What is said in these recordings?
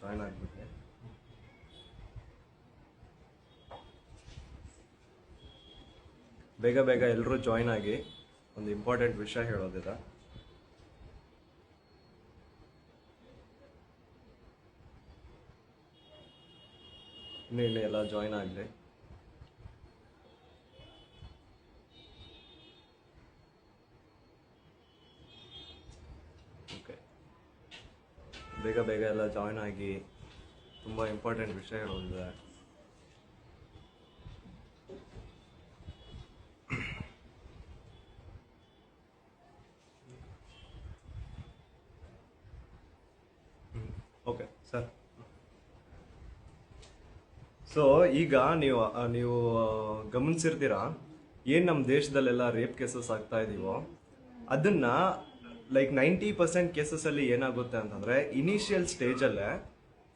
Join ಆಗ್ಬಿಟ್ಟೆ. ಬೇಗ ಬೇಗ ಎಲ್ಲರೂ ಜಾಯ್ನ್ ಆಗಿ, ಒಂದು ಇಂಪಾರ್ಟೆಂಟ್ ವಿಷಯ ಹೇಳೋದಿದೆ. ಇನ್ನು ಎಲ್ಲ ಜಾಯ್ನ್ ಆಗಲಿ. ಓಕೆ, ಬೇಗ ಬೇಗ ಎಲ್ಲ ಜಾಯ್ನ್ ಆಗಿ, ತುಂಬ ಇಂಪಾರ್ಟೆಂಟ್ ವಿಷಯ ಹೇಳೋದಿದೆ. Okay sir. ಸೊ ಈಗ ನೀವು ಗಮನಿಸಿರ್ತೀರಾ, ಏನು ನಮ್ಮ ದೇಶದಲ್ಲೆಲ್ಲ ರೇಪ್ ಕೇಸಸ್ ಆಗ್ತಾ ಇದೀವೋ ಅದನ್ನ ಲೈಕ್ 90% ಕೇಸಸಲ್ಲಿ ಏನಾಗುತ್ತೆ ಅಂತಂದರೆ, ಇನಿಷಿಯಲ್ ಸ್ಟೇಜಲ್ಲೇ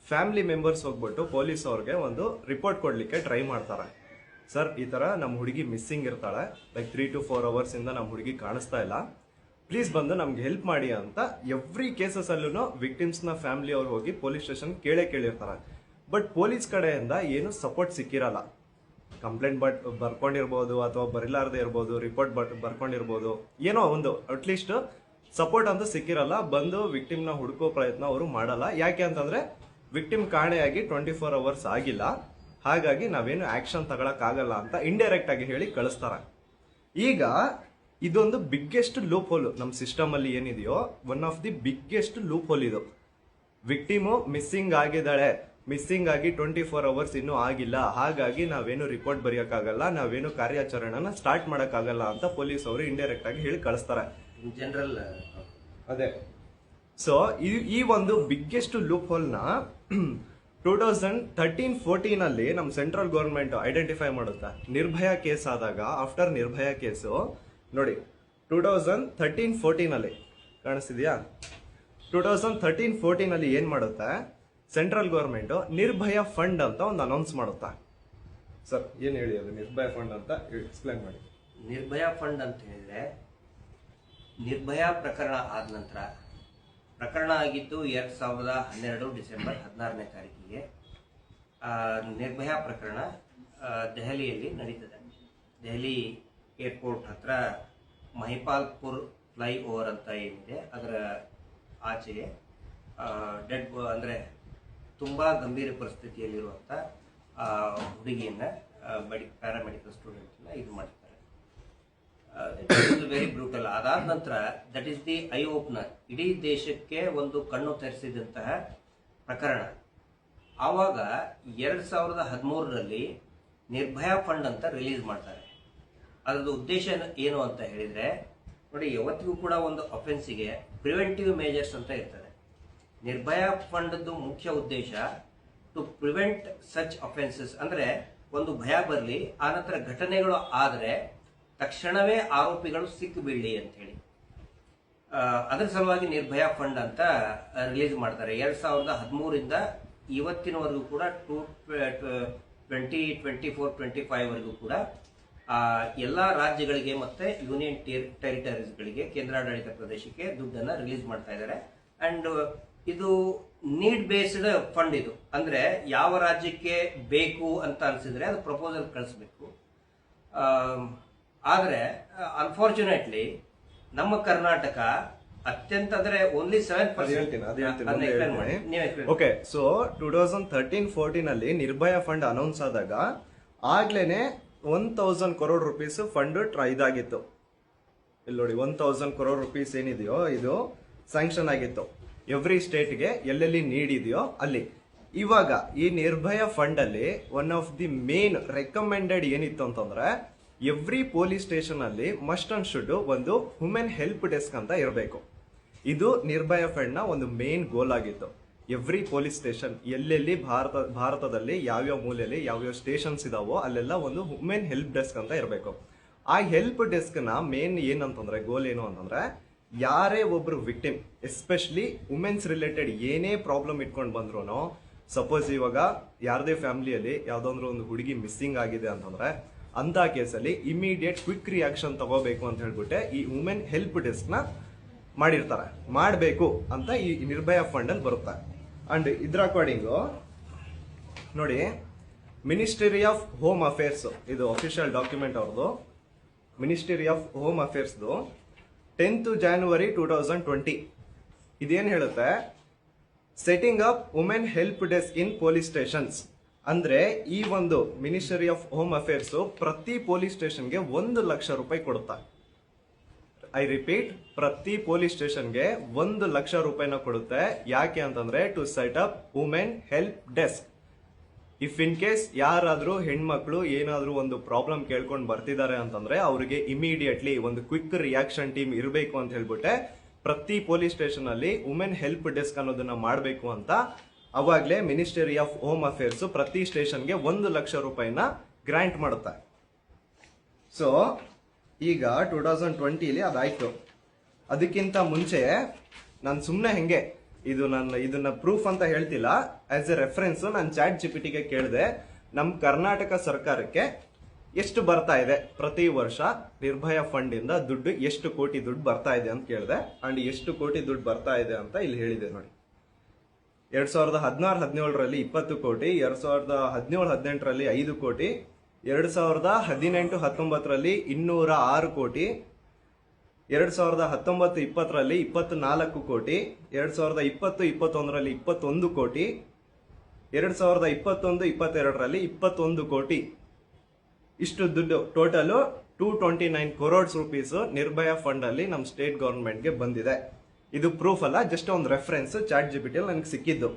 ಫ್ಯಾಮಿಲಿ ಮೆಂಬರ್ಸ್ ಹೋಗ್ಬಿಟ್ಟು ಪೊಲೀಸ್ ಅವ್ರಿಗೆ ಒಂದು ರಿಪೋರ್ಟ್ ಕೊಡಲಿಕ್ಕೆ ಟ್ರೈ ಮಾಡ್ತಾರೆ. ಸರ್, ಈ ಥರ ನಮ್ಮ ಹುಡುಗಿ ಮಿಸ್ಸಿಂಗ್ ಇರ್ತಾಳೆ, ಲೈಕ್ 3 to 4 hours ನಮ್ಮ ಹುಡುಗಿ ಕಾಣಿಸ್ತಾ ಇಲ್ಲ, ಪ್ಲೀಸ್ ಬಂದು ನಮ್ಗೆ ಹೆಲ್ಪ್ ಮಾಡಿ ಅಂತ ಎವ್ರಿ ಕೇಸಸಲ್ಲೂ ವಿಕ್ಟಿಮ್ಸ್ನ ಫ್ಯಾಮಿಲಿ ಅವ್ರು ಹೋಗಿ ಪೊಲೀಸ್ ಸ್ಟೇಷನ್ ಕೇಳಿರ್ತಾರೆ. ಬಟ್ ಪೊಲೀಸ್ ಕಡೆಯಿಂದ ಏನು ಸಪೋರ್ಟ್ ಸಿಕ್ಕಿರಲ್ಲ. ಕಂಪ್ಲೇಂಟ್ ಬರ್ಕೊಂಡಿರ್ಬೋದು ಅಥವಾ ಬರಿಲಾರದೆ ಇರ್ಬೋದು, ರಿಪೋರ್ಟ್ ಬರ್ಕೊಂಡಿರ್ಬೋದು, ಏನೋ ಒಂದು ಅಟ್ಲೀಸ್ಟ್ ಸಪೋರ್ಟ್ ಅಂತ ಸಿಕ್ಕಿರಲ್ಲ. ಬಂದು ವಿಕ್ಟಿಮ್ನ ಹುಡುಕೋ ಪ್ರಯತ್ನ ಅವರು ಮಾಡಲ್ಲ. ಯಾಕೆ ಅಂತಂದ್ರೆ ವಿಕ್ಟಿಮ್ ಕಾಣೆಯಾಗಿ 24 hours ಆಗಿಲ್ಲ, ಹಾಗಾಗಿ ನಾವೇನು ಆಕ್ಷನ್ ತಗೊಳಕ್ಕಾಗಲ್ಲ ಅಂತ ಇಂಡೈರೆಕ್ಟ್ ಆಗಿ ಹೇಳಿ ಕಳಿಸ್ತಾರೆ. ಈಗ ಇದೊಂದು ಬಿಗ್ಗೆಸ್ಟ್ ಲೂಪ್ ಹೋಲ್ ನಮ್ಮ ಸಿಸ್ಟಮ್ ಅಲ್ಲಿ ಏನಿದೆಯೋ, one of the biggest loop hole ಇದು. ವಿಕ್ಟಿಮು ಮಿಸ್ಸಿಂಗ್ ಆಗಿದ್ದಾಳೆ, ಮಿಸ್ಸಿಂಗ್ ಆಗಿ 24 hours ಇನ್ನೂ ಆಗಿಲ್ಲ, ಹಾಗಾಗಿ ನಾವೇನು ರಿಪೋರ್ಟ್ ಬರೆಯೋಕ್ಕಾಗಲ್ಲ, ನಾವೇನು ಕಾರ್ಯಾಚರಣೆನ ಸ್ಟಾರ್ಟ್ ಮಾಡೋಕ್ಕಾಗಲ್ಲ ಅಂತ ಪೊಲೀಸ್ ಅವರು ಇಂಡೈರೆಕ್ಟ್ ಆಗಿ ಹೇಳಿ ಕಳಿಸ್ತಾರೆ ಜನರಲ್. ಅದೇ. ಸೊ ಈ ಒಂದು ಬಿಗ್ಗೆಸ್ಟ್ ಲೂಪ್ ಹೋಲ್ನ 2013-14 ಅಲ್ಲಿ ನಮ್ಮ ಸೆಂಟ್ರಲ್ ಗೌರ್ಮೆಂಟ್ ಐಡೆಂಟಿಫೈ ಮಾಡುತ್ತೆ. ನಿರ್ಭಯ ಕೇಸ್ ಆದಾಗ, ಆಫ್ಟರ್ ನಿರ್ಭಯ ಕೇಸು ನೋಡಿ 2013-14 ಅಲ್ಲಿ ಕಾಣಿಸ್ತಿದ್ಯಾ, 2013-14 ಅಲ್ಲಿ ಏನ್ ಮಾಡುತ್ತೆ, ಸೆಂಟ್ರಲ್ ಗೌರ್ಮೆಂಟ್ ನಿರ್ಭಯ ಫಂಡ್ ಅಂತ ಒಂದು ಅನೌನ್ಸ್ ಮಾಡುತ್ತಾ. ಸರ್ ಏನ್ ಹೇಳಿ ಅದು ನಿರ್ಭಯ ಫಂಡ್ ಅಂತ ಎಕ್ಸ್ಪ್ಲೈನ್ ಮಾಡಿ. ನಿರ್ಭಯ ಫಂಡ್ ಅಂತ ಹೇಳಿದ್ರೆ, ನಿರ್ಭಯ ಪ್ರಕರಣ ಆದ ನಂತರ, ಪ್ರಕರಣ ಆಗಿದ್ದು 2012 ಡಿಸೆಂಬರ್ 16ನೇ ತಾರೀಕಿಗೆ. ನಿರ್ಭಯ ಪ್ರಕರಣ ದೆಹಲಿಯಲ್ಲಿ ನಡೀತದೆ. ದೆಹಲಿ ಏರ್ಪೋರ್ಟ್ ಹತ್ರ ಮಹಿಪಾಲ್ಪುರ್ ಫ್ಲೈ ಓವರ್ ಅಂತ ಏನಿದೆ ಅದರ ಆಚೆಗೆ ಡೆಡ್ ಅಂದರೆ ತುಂಬ ಗಂಭೀರ ಪರಿಸ್ಥಿತಿಯಲ್ಲಿರುವಂಥ ಹುಡುಗಿಯನ್ನು ಪ್ಯಾರಾಮೆಡಿಕಲ್ ಸ್ಟೂಡೆಂಟ್ನ ಇದು ಮಾಡ್ತಾರೆ. Very brutal. ಅದಾದ ನಂತರ that is the I opener, ಇಡೀ ದೇಶಕ್ಕೆ ಒಂದು ಕಣ್ಣು ತೆರೆಸಿದಂತಹ ಪ್ರಕರಣ. ಆವಾಗ 2013ರಲ್ಲಿ ನಿರ್ಭಯ ಫಂಡ್ ಅಂತ ರಿಲೀಸ್ ಮಾಡ್ತಾರೆ. ಅದರದ್ದು ಉದ್ದೇಶ ಏನು ಅಂತ ಹೇಳಿದರೆ, ನೋಡಿ, ಯಾವತ್ತಿಗೂ ಕೂಡ ಒಂದು ಅಫೆನ್ಸಿಗೆ ಪ್ರಿವೆಂಟಿವ್ ಮೇಜರ್ಸ್ ಅಂತ ಇರ್ತದೆ. ನಿರ್ಭಯ ಫಂಡ್ದು ಮುಖ್ಯ ಉದ್ದೇಶ ಟು ಪ್ರಿವೆಂಟ್ ಸಚ್ ಅಫೆನ್ಸಸ್, ಅಂದರೆ ಒಂದು ಭಯ ಬರಲಿ, ಆನಂತರ ಘಟನೆಗಳು ಆದರೆ ತಕ್ಷಣವೇ ಆರೋಪಿಗಳು ಸಿಕ್ಕಿಬೀಳಲಿ ಅಂತ ಹೇಳಿ. ಅದರ ಸಲುವಾಗಿ ನಿರ್ಭಯ ಫಂಡ್ ಅಂತ ರಿಲೀಸ್ ಮಾಡ್ತಾರೆ. 2013ರಿಂದ ಇವತ್ತಿನವರೆಗೂ ಕೂಡ 2024-25 ವರೆಗೂ ಕೂಡ ಎಲ್ಲ ರಾಜ್ಯಗಳಿಗೆ ಮತ್ತೆ ಯೂನಿಯನ್ ಟೆರಿಟರೀಸ್ಗಳಿಗೆ, ಕೇಂದ್ರಾಡಳಿತ ಪ್ರದೇಶಕ್ಕೆ ದುಡ್ಡನ್ನು ರಿಲೀಸ್ ಮಾಡ್ತಾ ಇದ್ದಾರೆ. ಅಂಡ್ ಇದು ನೀಡ್ ಬೇಸ್ಡ್ ಫಂಡ್. ಇದು ಅಂದ್ರೆ ಯಾವ ರಾಜ್ಯಕ್ಕೆ ಬೇಕು ಅಂತ ಅನ್ಸಿದ್ರೆ ಅದು ಪ್ರಪೋಸಲ್ ಕಳಿಸ್ಬೇಕು. ಆದರೆ ಅನ್ಫಾರ್ಚುನೇಟ್ಲಿ ನಮ್ಮ ಕರ್ನಾಟಕ ಅತ್ಯಂತ ಅಂದ್ರೆ ಓನ್ಲಿ 7%. ಓಕೆ, ಸೊ 2013-14 ಅಲ್ಲಿ ನಿರ್ಭಯ ಫಂಡ್ ಅನೌನ್ಸ್ ಆದಾಗ ಆಗ್ಲೇನೆ 1000 crore rupees ಫಂಡ್ ಇದಾಗಿತ್ತು. ಇಲ್ಲಿ ನೋಡಿ, 1000 crore rupees ಏನಿದೆಯೋ ಇದು ಸ್ಯಾಂಕ್ಷನ್ ಆಗಿತ್ತು ಎವ್ರಿ ಸ್ಟೇಟ್ಗೆ, ಎಲ್ಲೆಲ್ಲಿ ನೀಡ್ ಇದೆಯೋ ಅಲ್ಲಿ. ಇವಾಗ ಈ ನಿರ್ಭಯ ಫಂಡ್ ಅಲ್ಲಿ one of the main recommended ಏನಿತ್ತು ಅಂತಂದ್ರೆ, ಎವ್ರಿ ಪೊಲೀಸ್ ಸ್ಟೇಷನ್ ಅಲ್ಲಿ ಮಸ್ಟ್ ಅಂಡ್ ಶುಡ್ ಒಂದು ವುಮೆನ್ ಹೆಲ್ಪ್ ಡೆಸ್ಕ್ ಅಂತ ಇರಬೇಕು. ಇದು ನಿರ್ಭಯ ಫಂಡ್ ನ ಒಂದು ಮೇನ್ ಗೋಲ್ ಆಗಿತ್ತು. ಎವ್ರಿ ಪೊಲೀಸ್ ಸ್ಟೇಷನ್ ಎಲ್ಲೆಲ್ಲಿ ಭಾರತದಲ್ಲಿ ಯಾವ್ಯಾವ ಮೂಲೆಯಲ್ಲಿ ಯಾವ್ಯಾವ ಸ್ಟೇಷನ್ಸ್ ಇದಾವೋ ಅಲ್ಲೆಲ್ಲ ಒಂದು ವುಮೆನ್ ಹೆಲ್ಪ್ ಡೆಸ್ಕ್ ಅಂತ ಇರಬೇಕು. ಆ ಹೆಲ್ಪ್ ಡೆಸ್ಕ್ ನ ಮೇನ್ ಏನಂತಂದ್ರೆ, ಗೋಲ್ ಏನು ಅಂತಂದ್ರೆ, ಯಾರೇ ಒಬ್ರು ವಿಕ್ಟಿಮ್, ಎಸ್ಪೆಷಲಿ ವುಮೆನ್ಸ್ ರಿಲೇಟೆಡ್ ಏನೇ ಪ್ರಾಬ್ಲಮ್ ಇಟ್ಕೊಂಡು ಬಂದ್ರು, ಸಪೋಸ್ ಇವಾಗ ಯಾರದೇ ಫ್ಯಾಮಿಲಿಯಲ್ಲಿ ಯಾವ್ದಾದ್ರು ಒಂದು ಹುಡುಗಿ ಮಿಸ್ಸಿಂಗ್ ಆಗಿದೆ ಅಂತಂದ್ರೆ, ಅಂತ ಕೇಸಲ್ಲಿ ಇಮಿಡಿಯೇಟ್ ಕ್ವಿಕ್ ರಿಯಾಕ್ಷನ್ ತಗೋಬೇಕು ಅಂತ ಹೇಳ್ಬಿಟ್ಟೆ ಈ ವುಮೆನ್ ಹೆಲ್ಪ್ ಡೆಸ್ಕ್ ನ ಮಾಡಿರ್ತಾರೆ. ಮಾಡಬೇಕು ಅಂತ ಈ ನಿರ್ಭಯ ಫಂಡ್ ಅಲ್ಲಿ ಬರುತ್ತೆ. ಅಂಡ್ ಇದ್ರ ಅಕಾರ್ಡಿಂಗು ನೋಡಿ, ಮಿನಿಸ್ಟ್ರಿ ಆಫ್ ಹೋಮ್ ಅಫೇರ್ಸ್, ಇದು ಅಫಿಷಿಯಲ್ ಡಾಕ್ಯುಮೆಂಟ್ ಅವ್ರದ್ದು, ಮಿನಿಸ್ಟ್ರಿ ಆಫ್ ಹೋಮ್ ಅಫೇರ್ಸ್ದು 10th January 2020 ಇದೇನು ಹೇಳುತ್ತೆ, setting up women help desk in police stations. ಅಂದ್ರೆ ಈ ಒಂದು ಮಿನಿಸ್ಟ್ರಿ ಆಫ್ ಹೋಮ್ ಅಫೇರ್ಸ್ ಪ್ರತಿ ಪೊಲೀಸ್ ಸ್ಟೇಷನ್ಗೆ 1 ಲಕ್ಷ ರೂಪಾಯಿ ಕೊಡುತ್ತಾ. ಐ ರಿಪೀಟ್, ಪ್ರತಿ ಪೊಲೀಸ್ ಸ್ಟೇಷನ್ಗೆ 1 ಲಕ್ಷ ರೂಪಾಯಿನ ಕೊಡುತ್ತೆ. ಯಾಕೆ ಅಂತಂದ್ರೆ to set up women help desk. If in case ಯಾರಾದ್ರೂ ಹೆಣ್ಮಕ್ಳು ಏನಾದ್ರೂ ಒಂದು ಪ್ರಾಬ್ಲಮ್ ಕೇಳ್ಕೊಂಡು ಬರ್ತಿದ್ದಾರೆ ಅಂತಂದ್ರೆ ಅವ್ರಿಗೆ ಇಮಿಡಿಯೇಟ್ಲಿ ಒಂದು ಕ್ವಿಕ್ ರಿಯಾಕ್ಷನ್ ಟೀಮ್ ಇರಬೇಕು ಅಂತ ಹೇಳ್ಬಿಟ್ಟೆ ಪ್ರತಿ ಪೊಲೀಸ್ ಸ್ಟೇಷನ್ ಅಲ್ಲಿ ವುಮೆನ್ ಹೆಲ್ಪ್ ಡೆಸ್ಕ್ ಅನ್ನೋದನ್ನ ಮಾಡಬೇಕು ಅಂತ ಅವಾಗ್ಲೇ ಮಿನಿಸ್ಟ್ರಿ ಆಫ್ ಹೋಮ್ ಅಫೇರ್ಸ್ ಪ್ರತಿ ಸ್ಟೇಷನ್ಗೆ 1 ಲಕ್ಷ ರೂಪಾಯಿನ ಗ್ರಾಂಟ್ ಮಾಡುತ್ತೆ. ಸೊ ಈಗ 2020 ಅದಾಯ್ತು. ಅದಕ್ಕಿಂತ ಮುಂಚೆ ನಾನು ಸುಮ್ಮನೆ ಹೆಂಗೆ ಇದನ್ನ ಪ್ರೂಫ್ ಅಂತ ಹೇಳ್ತಿಲ್ಲ, ಆಸ್ ಎ ರೆಫರೆನ್ಸ್ ನಾನು ಚಾಟ್ ಜಿಪಿಟಿಗೆ ಕೇಳಿದೆ, ನಮ್ಮ ಕರ್ನಾಟಕ ಸರ್ಕಾರಕ್ಕೆ ಎಷ್ಟು ಬರ್ತಾ ಇದೆ ಪ್ರತಿ ವರ್ಷ ನಿರ್ಭಯ ಫಂಡ್ ಇಂದ ದುಡ್ಡು, ಎಷ್ಟು ಕೋಟಿ ದುಡ್ಡು ಬರ್ತಾ ಇದೆ ಅಂತ ಕೇಳಿದೆ. ಅಂಡ್ ಎಷ್ಟು ಕೋಟಿ ದುಡ್ಡು ಬರ್ತಾ ಇದೆ ಅಂತ ಇಲ್ಲಿ ಹೇಳಿದೆ ನೋಡಿ. 2016-17ರಲ್ಲಿ 20 ಕೋಟಿ, 2017-18ರಲ್ಲಿ 5 ಕೋಟಿ, 2018-19ರಲ್ಲಿ 206 ಕೋಟಿ, 2019-20ರಲ್ಲಿ 24 ಕೋಟಿ, 2020-21ರಲ್ಲಿ 21 ಕೋಟಿ, 2021-22ರಲ್ಲಿ 21 ಕೋಟಿ. ಇಷ್ಟು ದುಡ್ಡು ಟೋಟಲ್ 229 crores rupees ನಿರ್ಭಯ ಫಂಡ್ ಅಲ್ಲಿ ನಮ್ಮ ಸ್ಟೇಟ್ ಗವರ್ಮೆಂಟ್ಗೆ ಬಂದಿದೆ. ಇದು ಪ್ರೂಫ್ ಅಲ್ಲ, ಜಸ್ಟ್ ಒಂದು ರೆಫರೆನ್ಸ್ ಚಾಟ್ ಜಿಪಿಟಿ ನನಗೆ ಸಿಕ್ಕಿದ್ದು.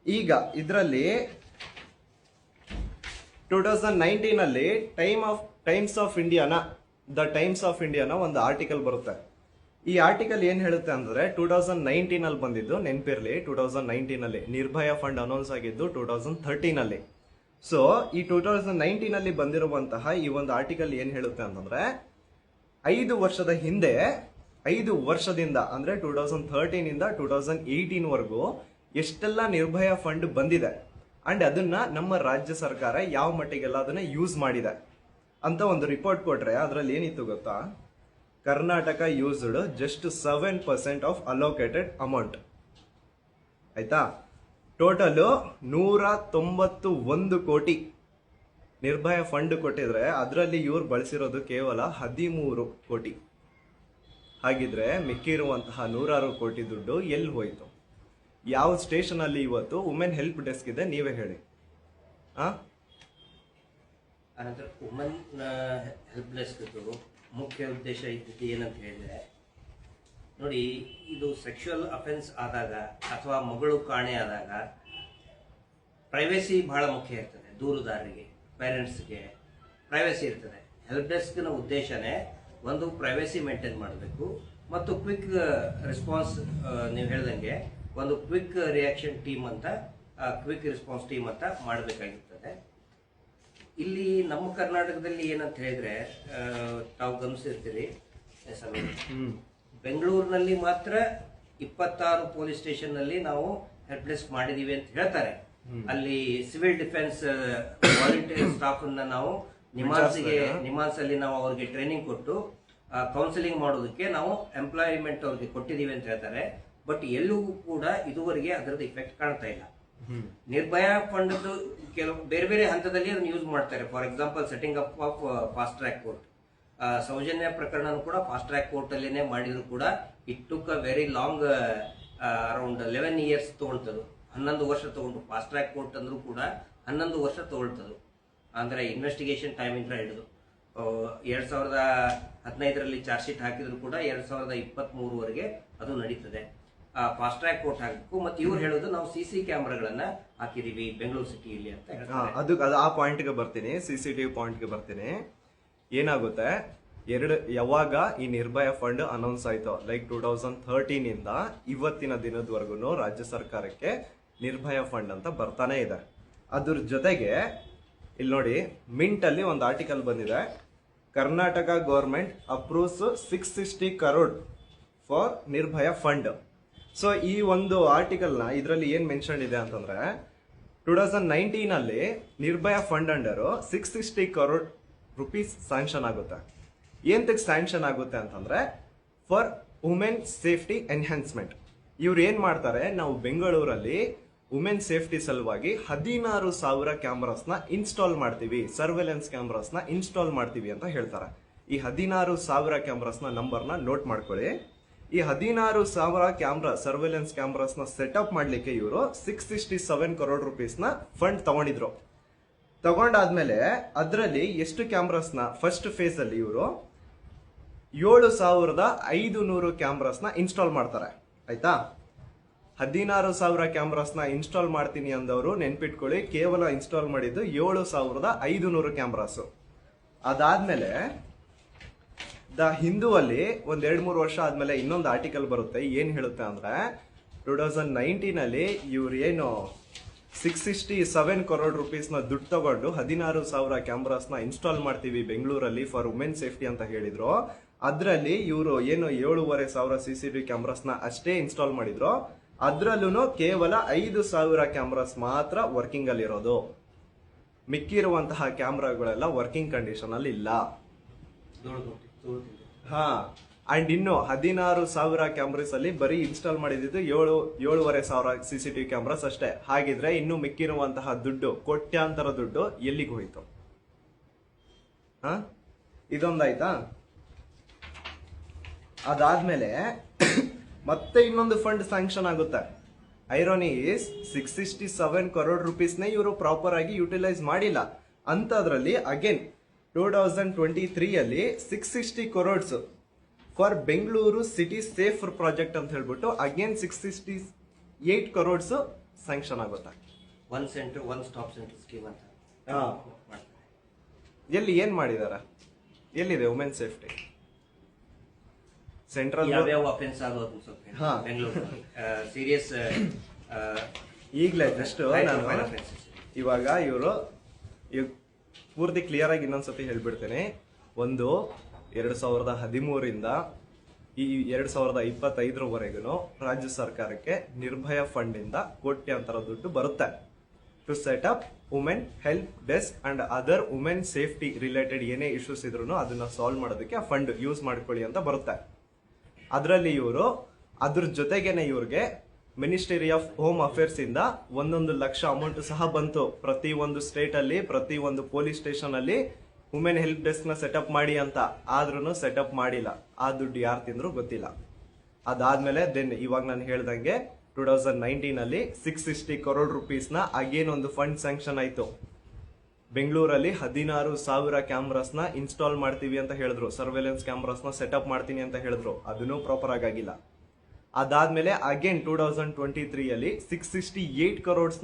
ಈಗ ಇದರಲ್ಲಿ 2019 ಟೈಮ್ಸ್ ಆಫ್ ಇಂಡಿಯಾನ ಒಂದು ಆರ್ಟಿಕಲ್ ಬರುತ್ತೆ. ಈ ಆರ್ಟಿಕಲ್ ಏನ್ ಹೇಳುತ್ತೆ ಅಂದ್ರೆ 2019 ಬಂದಿದ್ದು, ನೆನಪಿರ್ಲಿ 2019 ನಿರ್ಭಯ ಫಂಡ್ ಅನೌನ್ಸ್ ಆಗಿದ್ದು 2013. ಸೊ ಈ 2019 ಬಂದಿರುವಂತಹ ಈ ಒಂದು ಆರ್ಟಿಕಲ್ ಏನ್ ಹೇಳುತ್ತೆ ಅಂತಂದ್ರೆ 5 ವರ್ಷದ ಹಿಂದೆ, 5 ವರ್ಷದಿಂದ ಅಂದ್ರೆ 2013 2018 ವರೆಗೂ ಎಷ್ಟೆಲ್ಲ ನಿರ್ಭಯ ಫಂಡ್ ಬಂದಿದೆ ಅಂಡ್ ಅದನ್ನ ನಮ್ಮ ರಾಜ್ಯ ಸರ್ಕಾರ ಯಾವ ಮಟ್ಟಿಗೆಲ್ಲ ಅದನ್ನ ಯೂಸ್ ಮಾಡಿದೆ ಅಂತ ಒಂದು ರಿಪೋರ್ಟ್ ಕೊಟ್ರೆ ಅದ್ರಲ್ಲಿ ಏನಿತ್ತು ಗೊತ್ತಾ, Karnataka used just 7% of allocated amount. ಆಯ್ತಾ, ಟೋಟಲ್ 191 ಕೋಟಿ ನಿರ್ಭಯ ಫಂಡ್ ಕೊಟ್ಟಿದ್ರೆ ಅದರಲ್ಲಿ ಇವ್ರು ಬಳಸಿರೋದು ಕೇವಲ 13 ಕೋಟಿ. ಹಾಗಿದ್ರೆ ಮಿಕ್ಕಿರುವಂತಹ 106 ಕೋಟಿ ದುಡ್ಡು ಎಲ್ಲಿ ಹೋಯ್ತು? ಯಾವ ಸ್ಟೇಷನ್ ಅಲ್ಲಿ ಇವತ್ತು ವುಮೆನ್ ಹೆಲ್ಪ್ ಡೆಸ್ಕ್ ಇದೆ ನೀವೇ ಹೇಳಿ. ಅನಂತರ ವುಮೆನ್ ಹೆಲ್ಪ್ ಡೆಸ್ಕ್ ಮುಖ್ಯ ಉದ್ದೇಶ ಇದ್ದಿದ್ದು ಏನಂತ ಹೇಳಿದ್ರೆ, ನೋಡಿ, ಇದು ಸೆಕ್ಷುವಲ್ ಅಫೆನ್ಸ್ ಆದಾಗ ಅಥವಾ ಮಗಳು ಕಾಣೆ ಆದಾಗ ಪ್ರೈವೇಸಿ ಬಹಳ ಮುಖ್ಯ ಇರ್ತದೆ. ದೂರುದಾರರಿಗೆ, ಪೇರೆಂಟ್ಸ್ಗೆ ಪ್ರೈವೇಸಿ ಇರ್ತದೆ. ಹೆಲ್ಪ್ ಡೆಸ್ಕ್ನ ಉದ್ದೇಶನೇ ಒಂದು ಪ್ರೈವೇಸಿ ಮೇಂಟೈನ್ ಮಾಡಬೇಕು ಮತ್ತು ಕ್ವಿಕ್ ರೆಸ್ಪಾನ್ಸ್, ನೀವು ಹೇಳ್ದಂಗೆ ಒಂದು ಕ್ವಿಕ್ ರಿಯಾಕ್ಷನ್ ಟೀಮ್ ಅಂತ, ಕ್ವಿಕ್ ರೆಸ್ಪಾನ್ಸ್ ಟೀಮ್ ಅಂತ ಮಾಡಬೇಕಾಗಿರ್ತದೆ. ಇಲ್ಲಿ ನಮ್ಮ ಕರ್ನಾಟಕದಲ್ಲಿ ಏನಂತ ಹೇಳಿದ್ರೆ, ತಾವು ಗಮನಿಸಿರ್ತೀರಿ, ಬೆಂಗಳೂರಿನಲ್ಲಿ ಮಾತ್ರ 26 ಪೊಲೀಸ್ ಸ್ಟೇಷನ್ ನಲ್ಲಿ ನಾವು ಹೆಲ್ಪ್ ಡೆಸ್ಕ್ ಮಾಡಿದೀವಿ ಅಂತ ಹೇಳ್ತಾರೆ. ಅಲ್ಲಿ ಸಿವಿಲ್ ಡಿಫೆನ್ಸ್ ವಾಲಂಟಿಯರ್ ಸ್ಟಾಫ್ ಅನ್ನ ನಾವು ನಿಮಾನ್ಸ್ ಅಲ್ಲಿ ನಾವು ಅವ್ರಿಗೆ ಟ್ರೈನಿಂಗ್ ಕೊಟ್ಟು ಕೌನ್ಸಿಲಿಂಗ್ ಮಾಡೋದಕ್ಕೆ ನಾವು ಎಂಪ್ಲಾಯ್ಮೆಂಟ್ ಅವ್ರಿಗೆ ಕೊಟ್ಟಿದೀವಿ ಅಂತ ಹೇಳ್ತಾರೆ. ಬಟ್ ಎಲ್ಲೂ ಕೂಡ ಇದುವರೆಗೆ ಅದರದ್ದು ಇಫೆಕ್ಟ್ ಕಾಣ್ತಾ ಇಲ್ಲ. ನಿರ್ಭಯ ಫಂಡ್ ಕೆಲವು ಬೇರೆ ಬೇರೆ ಹಂತದಲ್ಲಿ ಅದನ್ನು ಯೂಸ್ ಮಾಡ್ತಾರೆ. For example, setting up of fast track court, Soujanya ಪ್ರಕರಣ ಕೂಡ ಫಾಸ್ಟ್ ಟ್ರ್ಯಾಕ್ ಕೋರ್ಟ್ ಅಲ್ಲೇನೆ ಮಾಡಿದ್ರು ಕೂಡ it took a very long, around 11 years ತಗೊಳ್ತದು. 11 ವರ್ಷ ತಗೊಂಡು ಫಾಸ್ಟ್ ಟ್ರ್ಯಾಕ್ ಕೋರ್ಟ್ ಅಂದ್ರೂ ಕೂಡ 11 ವರ್ಷ ತಗೊಳ್ತದು. ಅಂದ್ರೆ ಇನ್ವೆಸ್ಟಿಗೇಷನ್ ಟೈಮ್ ಇಂದ ಹಿಡಿದು 2015ರಲ್ಲಿ ಚಾರ್ಜ್ ಶೀಟ್ ಹಾಕಿದ್ರು ಕೂಡ 2023ವರೆಗೆ ಅದು ನಡೀತದೆ. ಫಾಸ್ಟ್ ಟ್ರ್ಯಾಕ್ ಕೋರ್ಟ್ ಹಾಕಬೇಕು. ಮತ್ತೆ ಇವ್ರು ಹೇಳೋದು ನಾವು CC ಕ್ಯಾಮೆರಾಗಳನ್ನ ಹಾಕಿದೀವಿ ಬೆಂಗಳೂರು ಸಿಟಿಯಲ್ಲಿ ಅಂತ ಹೇಳ್ತಾರೆ. ಅದು ಆ ಪಾಯಿಂಟ್ಗೆ ಬರ್ತೀನಿ, CCTV ಪಾಯಿಂಟ್ಗೆ ಬರ್ತೀನಿ. ಏನಾಗುತ್ತೆ, ಯಾವಾಗ ಈ ನಿರ್ಭಯ ಫಂಡ್ ಅನೌನ್ಸ್ ಆಯ್ತು, ಲೈಕ್ 2013 ಇವತ್ತಿನ ದಿನದವರೆಗೂ ರಾಜ್ಯ ಸರ್ಕಾರಕ್ಕೆ ನಿರ್ಭಯ ಫಂಡ್ ಅಂತ ಬರ್ತಾನೆ ಇದೆ. ಅದ್ರ ಜೊತೆಗೆ ಇಲ್ಲಿ ನೋಡಿ, ಮಿಂಟ್ ಅಲ್ಲಿ ಒಂದು ಆರ್ಟಿಕಲ್ ಬಂದಿದೆ, Karnataka government approves 660 crore for Nirbhaya fund. So ಈ ಒಂದು ಆರ್ಟಿಕಲ್ ನ ಇದರಲ್ಲಿ ಏನ್ ಮೆನ್ಷನ್ ಇದೆ ಅಂತಂದ್ರೆ 2019 Nirbhaya fund under 660 crore rupees sanction ಆಗುತ್ತೆ. ಏಂತಕ್ಕೆ ಸ್ಯಾಂಕ್ಷನ್ ಆಗುತ್ತೆ ಅಂತಂದ್ರೆ ಫಾರ್ ವುಮೆನ್ ಸೇಫ್ಟಿ ಎನ್ಹಾನ್ಸ್ಮೆಂಟ್. ಇವ್ರು ಏನ್ ಮಾಡ್ತಾರೆ, ನಾವು ಬೆಂಗಳೂರಲ್ಲಿ ವುಮೆನ್ ಸೇಫ್ಟಿ ಸಲುವಾಗಿ 16,000 ಕ್ಯಾಮ್ರಾಸ್ನ ಇನ್ಸ್ಟಾಲ್ ಮಾಡ್ತೀವಿ, ಸರ್ವೆಲೆನ್ಸ್ ಕ್ಯಾಮ್ರಾಸ್ನ ಇನ್ಸ್ಟಾಲ್ ಮಾಡ್ತೀವಿ ಅಂತ ಹೇಳ್ತಾರೆ. ಈ 16,000 ಕ್ಯಾಮ್ರಾಸ್ನ ನಂಬರ್ನ ನೋಟ್ ಮಾಡ್ಕೊಳ್ಳಿ. ಈ 16,000 ಕ್ಯಾಮ್ರಾ ಸರ್ವೆಲೆನ್ಸ್ ಕ್ಯಾಮ್ರಾಸ್ನ ಸೆಟಪ್ ಮಾಡ್ಲಿಕ್ಕೆ ಇವರು 667 ಕರೋಡ್ ರುಪೀಸ್ನ ಫಂಡ್ ತಗೊಂಡಿದ್ರು. ತಗೊಂಡಾದ್ಮೇಲೆ ಅದರಲ್ಲಿ ಎಷ್ಟು ಕ್ಯಾಮ್ರಾಸ್ನ ಫಸ್ಟ್ ಫೇಸ್ ಅಲ್ಲಿ ಇವರು 7,500 ಕ್ಯಾಮ್ರಾಸ್ನ ಇನ್ಸ್ಟಾಲ್ ಮಾಡ್ತಾರೆ. ಆಯ್ತಾ, 16,000 ಕ್ಯಾಮ್ರಾಸ್ನ ಇನ್ಸ್ಟಾಲ್ ಮಾಡ್ತೀನಿ ಅಂದವರು ನೆನ್ಪಿಟ್ಕೊಳ್ಳಿ, ಕೇವಲ ಇನ್ಸ್ಟಾಲ್ ಮಾಡಿದ್ದು 7,500 ಕ್ಯಾಮ್ರಾಸು. ಅದಾದ್ಮೇಲೆ ದ ಹಿಂದೂ ಅಲ್ಲಿ ಒಂದ್ 2-3 ವರ್ಷ ಆದ್ಮೇಲೆ ಇನ್ನೊಂದು ಆರ್ಟಿಕಲ್ ಬರುತ್ತೆ. ಏನ್ ಹೇಳುತ್ತೆ ಅಂದ್ರೆ 2019 ಅಲ್ಲಿ ಇವ್ರು ಏನು 667 ಕರೋಡ್ ರುಪೀಸ್ನ ದುಡ್ಡು ತಗೊಂಡು 16,000 ಕ್ಯಾಮ್ರಾಸ್ನ ಇನ್ಸ್ಟಾಲ್ ಮಾಡ್ತೀವಿ ಬೆಂಗಳೂರಲ್ಲಿ ಫಾರ್ ವುಮೆನ್ ಸೇಫ್ಟಿ ಅಂತ ಹೇಳಿದ್ರು. ಅದ್ರಲ್ಲಿ ಇವರು ಏನು 7,500 CCTV ಕ್ಯಾಮ್ರಾಸ್ನ ಅಷ್ಟೇ ಇನ್ಸ್ಟಾಲ್ ಮಾಡಿದ್ರು. ಅದ್ರಲ್ಲೂ ಕೇವಲ 5,000 ಕ್ಯಾಮ್ರಾಸ್ ಮಾತ್ರ ವರ್ಕಿಂಗ್ ಅಲ್ಲಿ ಇರೋದು. ಮಿಕ್ಕಿರುವಂತಹ ಕ್ಯಾಮ್ರಾಗಳೆಲ್ಲ ವರ್ಕಿಂಗ್ ಕಂಡೀಷನ್ ಅಲ್ಲಿ ಇಲ್ಲ. ಹಾ, ಅಂಡ್ ಇನ್ನು 16,000 ಕ್ಯಾಮ್ರಾಸ್ ಅಲ್ಲಿ ಬರೀ ಇನ್ಸ್ಟಾಲ್ ಮಾಡಿದ್ದು 7,500 CCTV ಕ್ಯಾಮ್ರಾಸ್ ಅಷ್ಟೇ. ಹಾಗಿದ್ರೆ ಇನ್ನು ಮಿಕ್ಕಿರುವಂತಹ ದುಡ್ಡು, ಕೋಟ್ಯಾಂತರ ದುಡ್ಡು ಎಲ್ಲಿಗೆ ಹೋಯ್ತು? ಹಾ, ಇದೊಂದಾಯ್ತಾ. ಅದಾದ್ಮೇಲೆ ಮತ್ತೆ ಇನ್ನೊಂದು ಫಂಡ್ ಸ್ಯಾಂಕ್ಷನ್ ಆಗುತ್ತೆ. ಐರಾನಿ ಈಸ್ 667 ಕರೋಡ್ ರುಪೀಸ್ನೇ ಇವರು ಪ್ರಾಪರ್ ಆಗಿ ಯುಟಿಲೈಸ್ ಮಾಡಿಲ್ಲ. ಅಂತದ್ರಲ್ಲಿ ಅಗೇನ್ 2023 ಅಲ್ಲಿ 660 crores for Bengaluru city safe project ಅಂತ ಹೇಳ್ಬಿಟ್ಟು ಅಗೇನ್ 668 crores ಸ್ಯಾಂಕ್ಷನ್ ಆಗುತ್ತೆ. One centre one stop centre scheme ಅಂತ. ಎಲ್ಲಿ ಏನ್ ಮಾಡಿದಾರ? ಎಲ್ಲಿದೆ ವುಮೆನ್ ಸೇಫ್ಟಿ? ಸೆಂಟ್ರಲ್ ಯಾವ್ಯಾವ ಅಫೆನ್ಸ್ ಆಗೋದು ಸ್ವಲ್ಪ ಬೆಂಗಳೂರು ಸೀರಿಯಸ್ ಈಗಲೇ ಜಸ್ಟ್ ನಾನು ಇವಾಗ ಇವರು ಪೂರ್ತಿ ಕ್ಲಿಯರ್ ಆಗಿ ಇನ್ನೊಂದ್ಸತಿ ಹೇಳ್ಬಿಡ್ತೇನೆ. 2013 ಈ 2025 ರಾಜ್ಯ ಸರ್ಕಾರಕ್ಕೆ ನಿರ್ಭಯ ಫಂಡ್ ಇಂದ ಕೋಟ್ಯಾಂತರ ದುಡ್ಡು ಬರುತ್ತೆ to set up women help desk and other women safety related ಏನೇ ಇಶ್ಯೂಸ್ ಇದ್ರು ಅದನ್ನ ಸಾಲ್ವ್ ಮಾಡೋದಕ್ಕೆ ಆ ಫಂಡ್ ಯೂಸ್ ಮಾಡ್ಕೊಳ್ಳಿ ಅಂತ ಬರುತ್ತೆ. ಅದರಲ್ಲಿ ಇವರು ಅದ್ರ ಜೊತೆಗೇನೆ ಇವ್ರಿಗೆ ಮಿನಿಸ್ಟ್ರಿ ಆಫ್ ಹೋಮ್ ಅಫೇರ್ಸ್ ಇಂದ 1 ಲಕ್ಷ ಅಮೌಂಟ್ ಸಹ ಬಂತು. ಪ್ರತಿ ಒಂದು ಸ್ಟೇಟ್ ಅಲ್ಲಿ, ಪ್ರತಿ ಒಂದು ಪೊಲೀಸ್ ಸ್ಟೇಷನ್ ಅಲ್ಲಿ ವುಮೆನ್ ಹೆಲ್ಪ್ ಡೆಸ್ಕ್ ನ ಸೆಟಪ್ ಮಾಡಿ ಅಂತ. ಆದ್ರೂ ಸೆಟಪ್ ಮಾಡಿಲ್ಲ. ಆ ದುಡ್ಡು ಯಾರು ತಿಂದ್ರು ಗೊತ್ತಿಲ್ಲ. ಅದಾದ್ಮೇಲೆ ದೆನ್ ಇವಾಗ ನಾನು ಹೇಳ್ದಂಗೆ 2019 ಅಲ್ಲಿ 660 ಕರೋಡ್ ರುಪೀಸ್ನ ಅಗೇನ್ ಒಂದು ಫಂಡ್ ಸ್ಯಾಂಕ್ಷನ್ ಆಯ್ತು. ಬೆಂಗಳೂರಲ್ಲಿ 16,000 ಕ್ಯಾಮ್ರಾಸ್ನ ಇನ್ಸ್ಟಾಲ್ ಮಾಡ್ತೀವಿ ಅಂತ ಹೇಳಿದ್ರು, ಸರ್ವೆಲೆನ್ಸ್ ಕ್ಯಾಮ್ರಾಸ್ನ ಸೆಟಪ್ ಮಾಡ್ತೀನಿ ಅಂತ ಹೇಳಿದ್ರು. ಅದನ್ನು ಪ್ರಾಪರ್ ಆಗಿಲ್ಲ. ಅದಾದ್ಮೇಲೆ ಅಗೇನ್ 2023 ಅಲ್ಲಿ 668 crores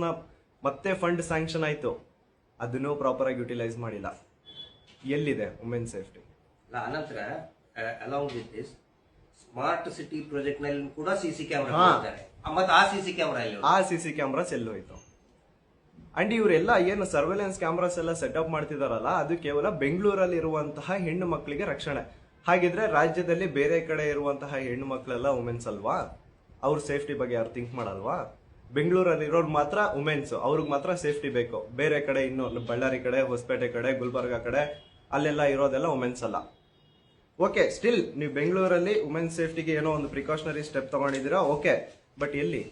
ಮತ್ತೆ ಫಂಡ್ ಸ್ಯಾಂಕ್ಷನ್ ಆಯ್ತು. ಅದನ್ನು ಪ್ರಾಪರ್ ಆಗಿ ಯುಟಿಲೈಸ್ ಮಾಡಿಲ್ಲ. ಎಲ್ಲಿದೆ ವುಮೆನ್ ಸೇಫ್ಟಿ? ಅನಂತರ along with this smart city project ನಲ್ಲಿ ಕೂಡ ಸಿಸಿ ಕ್ಯಾಮೆರಾ ಇದ್ದಾರೆ. ಮತ್ತೆ ಆ ಸಿಸಿ ಕ್ಯಾಮ್ರಾಸ್ ಎಲ್ಲಿ ಹೋಯ್ತು? ಅಂಡ್ ಇವರೆಲ್ಲ ಏನು ಸರ್ವೆಲೆನ್ಸ್ ಕ್ಯಾಮ್ರಾಸ್ ಎಲ್ಲ ಸೆಟಪ್ ಮಾಡ್ತಿದಾರಲ್ಲ, ಅದು ಕೇವಲ ಬೆಂಗಳೂರಲ್ಲಿ ಇರುವಂತಹ ಹೆಣ್ಣು ಮಕ್ಕಳಿಗೆ ರಕ್ಷಣೆ. ಹಾಗಿದ್ರೆ ರಾಜ್ಯದಲ್ಲಿ ಬೇರೆ ಕಡೆ ಇರುವಂತಹ ಹೆಣ್ಣು ಮಕ್ಕಳೆಲ್ಲ ವುಮೆನ್ಸ್ ಅಲ್ವಾ? ಅವ್ರ ಸೇಫ್ಟಿ ಬಗ್ಗೆ ಯಾರು ಥಿಂಕ್ ಮಾಡಲ್ವಾ? ಬೆಂಗಳೂರಲ್ಲಿ ಇರೋರು ಮಾತ್ರ ವುಮೆನ್ಸ್, ಅವ್ರಿಗೆ ಮಾತ್ರ ಸೇಫ್ಟಿ ಬೇಕು. ಬೇರೆ ಕಡೆ ಇನ್ನು ಬಳ್ಳಾರಿ ಕಡೆ, ಹೊಸಪೇಟೆ ಕಡೆ, ಗುಲ್ಬರ್ಗಾ ಕಡೆ ಅಲ್ಲೆಲ್ಲ ಇರೋದೆಲ್ಲ ವುಮೆನ್ಸ್ ಅಲ್ಲ. ಓಕೆ, ಸ್ಟಿಲ್ ನೀವು ಬೆಂಗಳೂರಲ್ಲಿ ವುಮೆನ್ ಸೇಫ್ಟಿಗೆ ಏನೋ ಒಂದು ಪ್ರಿಕಾಷನರಿ ಸ್ಟೆಪ್ ತಗೊಂಡಿದ್ದೀರಾ, ಓಕೆ. ಬಟ್ ಎಲ್ಲಿ?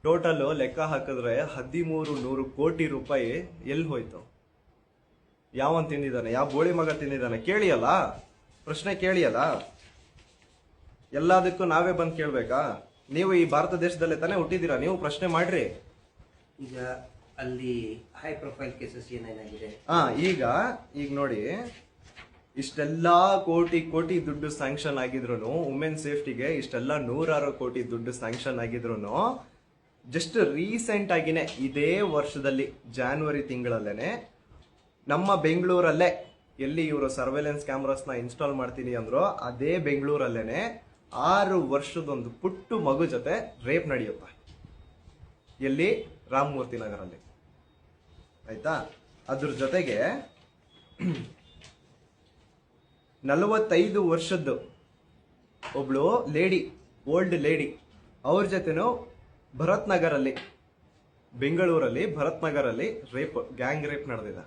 ಟೋಟಲ್ ಲೆಕ್ಕ ಹಾಕಿದ್ರೆ 1,300 ಕೋಟಿ ರೂಪಾಯಿ ಎಲ್ಲಿ ಹೋಯ್ತು? ಯಾವನ್ ತಿಂದಿದ್ದಾನೆ? ಯಾವ ಬೋಳಿ ಮಗ ತಿಂದಿದ್ದಾನೆ? ಕೇಳಿಯಲ್ಲ, ಪ್ರಶ್ನೆ ಕೇಳಿಯಲ್ಲ. ಎಲ್ಲದಕ್ಕೂ ನಾವೇ ಬಂದು ಕೇಳ್ಬೇಕಾ? ನೀವು ಈ ಭಾರತ ದೇಶದಲ್ಲೇ ತಾನೇ ಹುಟ್ಟಿದ್ದೀರಾ, ನೀವು ಪ್ರಶ್ನೆ ಮಾಡ್ರಿ. ಈಗ ಅಲ್ಲಿ ಹೈ ಪ್ರೊಫೈಲ್ ಕೇಸಸ್ ಏನೇನಾಗಿದೆ? ಈಗ ನೋಡಿ, ಇಷ್ಟೆಲ್ಲಾ ಕೋಟಿ ದುಡ್ಡು ಸ್ಯಾಂಕ್ಷನ್ ಆಗಿದ್ರು, ವುಮೆನ್ ಸೇಫ್ಟಿಗೆ ಇಷ್ಟೆಲ್ಲ 106 ಕೋಟಿ ದುಡ್ಡು ಸ್ಯಾಂಕ್ಷನ್ ಆಗಿದ್ರು, ಜಸ್ಟ್ ರೀಸೆಂಟ್ ಆಗಿನೇ ಇದೇ ವರ್ಷದಲ್ಲಿ ಜಾನ್ವರಿ ತಿಂಗಳಲ್ಲೇನೆ ನಮ್ಮ ಬೆಂಗಳೂರಲ್ಲೇ ಎಲ್ಲಿ ಇವರು ಸರ್ವೆಲೆನ್ಸ್ ಕ್ಯಾಮ್ರಾಸ್ನ ಇನ್ಸ್ಟಾಲ್ ಮಾಡ್ತೀನಿ ಅಂದ್ರೋ ಅದೇ ಬೆಂಗಳೂರಲ್ಲೇನೆ 6 ವರ್ಷದೊಂದು ಪುಟ್ಟು ಮಗು ಜೊತೆ ರೇಪ್ ನಡೆಯುತ್ತೆ. ಎಲ್ಲಿ? ರಾಮಮೂರ್ತಿ ನಗರಲ್ಲಿ. ಆಯ್ತಾ? ಅದ್ರ ಜೊತೆಗೆ 45 ವರ್ಷದ್ದು ಒಬ್ಳು ಲೇಡಿ, ಓಲ್ಡ್ ಲೇಡಿ, ಅವ್ರ ಜೊತೆನೂ ಭರತ್ ನಗರಲ್ಲಿ, ಬೆಂಗಳೂರಲ್ಲಿ ಭರತ್ ನಗರಲ್ಲಿ ಗ್ಯಾಂಗ್ ರೇಪ್ ನಡೆದಿದೆ.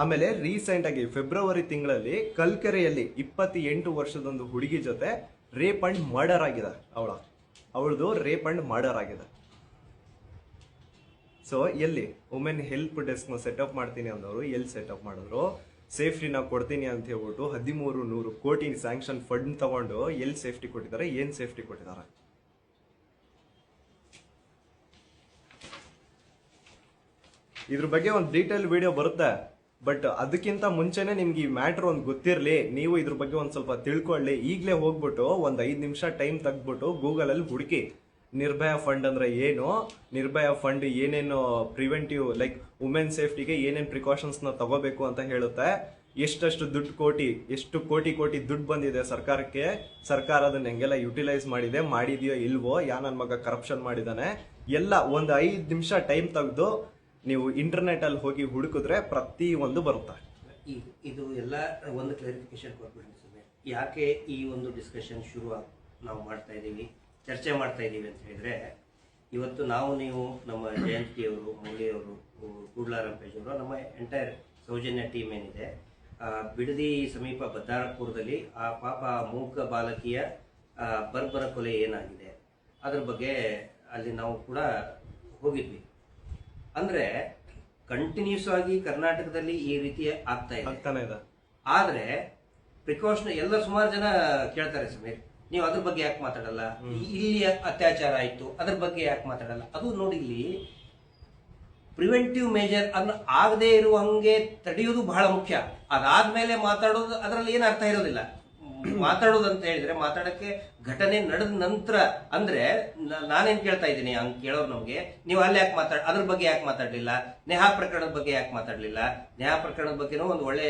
ಆಮೇಲೆ ರೀಸೆಂಟ್ ಆಗಿ ಫೆಬ್ರವರಿ ತಿಂಗಳಲ್ಲಿ ಕಲ್ಕೆರೆಯಲ್ಲಿ 28 ವರ್ಷದೊಂದು ಹುಡುಗಿ ಜೊತೆ ರೇಪ್ ಅಂಡ್ ಮರ್ಡರ್ ಆಗಿದೆ. ಅವಳದು ರೇಪ್ ಅಂಡ್ ಮರ್ಡರ್ ಆಗಿದೆ. ಸೊ ಎಲ್ಲಿ ವುಮೆನ್ ಹೆಲ್ಪ್ ಡೆಸ್ಕ್ನ ಸೆಟಪ್ ಮಾಡ್ತೀನಿ ಅಂದವರು ಎಲ್ಲಿ ಸೆಟಪ್ ಮಾಡಿದ್ರು? ಸೇಫ್ಟಿನ ಕೊಡ್ತೀನಿ ಅಂತ ಹೇಳ್ಬಿಟ್ಟು 1300 ಕೋಟಿ ಸ್ಯಾಂಕ್ಷನ್ ಫಂಡ್ ತಗೊಂಡು ಎಲ್ಲಿ ಸೇಫ್ಟಿ ಕೊಟ್ಟಿದ್ದಾರೆ? ಏನ್ ಸೇಫ್ಟಿ ಕೊಟ್ಟಿದ್ದಾರೆ? ಇದ್ರ ಬಗ್ಗೆ ಒಂದು ಡೀಟೇಲ್ ವಿಡಿಯೋ ಬರುತ್ತೆ. ಬಟ್ ಅದಕ್ಕಿಂತ ಮುಂಚೆನೆ ನಿಮ್ಗೆ ಈ ಮ್ಯಾಟ್ರ್ ಒಂದು ಗೊತ್ತಿರಲಿ, ನೀವು ಇದ್ರ ಬಗ್ಗೆ ಒಂದು ಸ್ವಲ್ಪ ತಿಳ್ಕೊಳ್ಳಿ. ಈಗಲೇ ಹೋಗ್ಬಿಟ್ಟು ಒಂದು 5 ನಿಮಿಷ ಟೈಮ್ ತೆಗೆದ್ಬಿಟ್ಟು ಗೂಗಲಲ್ಲಿ ಹುಡುಕಿ ನಿರ್ಭಯ ಫಂಡ್ ಅಂದ್ರೆ ಏನು, ನಿರ್ಭಯ ಫಂಡ್ ಏನೇನು ಪ್ರಿವೆಂಟಿವ್ ಲೈಕ್ ವುಮೆನ್ ಸೇಫ್ಟಿಗೆ ಏನೇನು ಪ್ರಿಕಾಷನ್ಸ್ನ ತಗೋಬೇಕು ಅಂತ ಹೇಳುತ್ತೆ. ಎಷ್ಟು ಕೋಟಿ ದುಡ್ಡು ಬಂದಿದೆ ಸರ್ಕಾರಕ್ಕೆ, ಸರ್ಕಾರ ಅದನ್ನ ಹೆಂಗೆಲ್ಲ ಯುಟಿಲೈಸ್ ಮಾಡಿದೆಯೋ ಇಲ್ವೋ, ನನ್ನ ಮಗ ಕರಪ್ಷನ್ ಮಾಡಿದಾನೆ, ಎಲ್ಲ ಒಂದು 5 ನಿಮಿಷ ಟೈಮ್ ತೆಗೆದು ನೀವು ಇಂಟರ್ನೆಟ್ ಅಲ್ಲಿ ಹೋಗಿ ಹುಡುಕಿದ್ರೆ ಪ್ರತಿ ಒಂದು ಬರುತ್ತೆ. ಇದು ಎಲ್ಲ ಒಂದು ಕ್ಲಾರಿಫಿಕೇಶನ್ ಕೊಟ್ಬಿಡಿ ಸರ್. ಯಾಕೆ ಈ ಒಂದು ಡಿಸ್ಕಷನ್ ನಾವು ಮಾಡ್ತಾ ಇದ್ದೀವಿ, ಚರ್ಚೆ ಮಾಡ್ತಾ ಇದ್ದೀವಿ ಅಂತ ಹೇಳಿದ್ರೆ, ಇವತ್ತು ನೀವು ನಮ್ಮ ಜಯಂತಿಯವರು, ಮೌಳಿಯವರು, ಕೂಡ್ಲಾರಂಪೇಶ್ ಅವರು, ನಮ್ಮ ಎಂಟೈರ್ ಸೌಜನ್ಯ ಟೀಮ್ ಏನಿದೆ, ಬಿಡದಿ ಸಮೀಪ ಬದ್ದಾರಪುರದಲ್ಲಿ ಆ ಪಾಪ ಮೂಕ ಬಾಲಕಿಯ ಬರ್ಬರ ಕೊಲೆ ಏನಾಗಿದೆ ಅದ್ರ ಬಗ್ಗೆ ಅಲ್ಲಿ ನಾವು ಕೂಡ ಹೋಗಿದ್ವಿ. ಅಂದ್ರೆ ಕಂಟಿನ್ಯೂಸ್ ಆಗಿ ಕರ್ನಾಟಕದಲ್ಲಿ ಈ ರೀತಿ ಆಗ್ತಾ ಇದೆ. ಆದ್ರೆ ಪ್ರಿಕಾಷನ್ ಎಲ್ಲ ಸುಮಾರು ಜನ ಕೇಳ್ತಾರೆ, ಸಮೀರ್ ನೀವು ಅದ್ರ ಬಗ್ಗೆ ಯಾಕೆ ಮಾತಾಡಲ್ಲ, ಇಲ್ಲಿ ಅತ್ಯಾಚಾರ ಆಯ್ತು ಅದ್ರ ಬಗ್ಗೆ ಯಾಕೆ ಮಾತಾಡಲ್ಲ? ಅದು ನೋಡಿ, ಇಲ್ಲಿ ಪ್ರಿವೆಂಟಿವ್ ಮೇಜರ್ ಅನ್ನು ಆಗದೆ ಇರುವಂಗೆ ತಡೆಯೋದು ಬಹಳ ಮುಖ್ಯ. ಅದಾದ್ಮೇಲೆ ಮಾತಾಡೋದು ಅದರಲ್ಲಿ ಏನು ಅರ್ಥ ಇರೋದಿಲ್ಲ. ಮಾತಾಡೋದು ಅಂತ ಹೇಳಿದ್ರೆ ಮಾತಾಡಕ್ಕೆ ಘಟನೆ ನಡೆದ ನಂತರ. ಅಂದ್ರೆ ನಾನೇನ್ ಕೇಳ್ತಾ ಇದ್ದೀನಿ, ಹಂಗೆ ಕೇಳೋರು ನಮ್ಗೆ, ನೀವು ಅಲ್ಲಿ ಯಾಕೆ ಅದ್ರ ಬಗ್ಗೆ ಯಾಕೆ ಮಾತಾಡ್ಲಿಲ್ಲ, ನೇಹಾ ಪ್ರಕರಣದ ಬಗ್ಗೆ ಯಾಕೆ ಮಾತಾಡ್ಲಿಲ್ಲ? ನೇಹಾ ಪ್ರಕರಣದ ಬಗ್ಗೆನೂ ಒಂದು ಒಳ್ಳೆ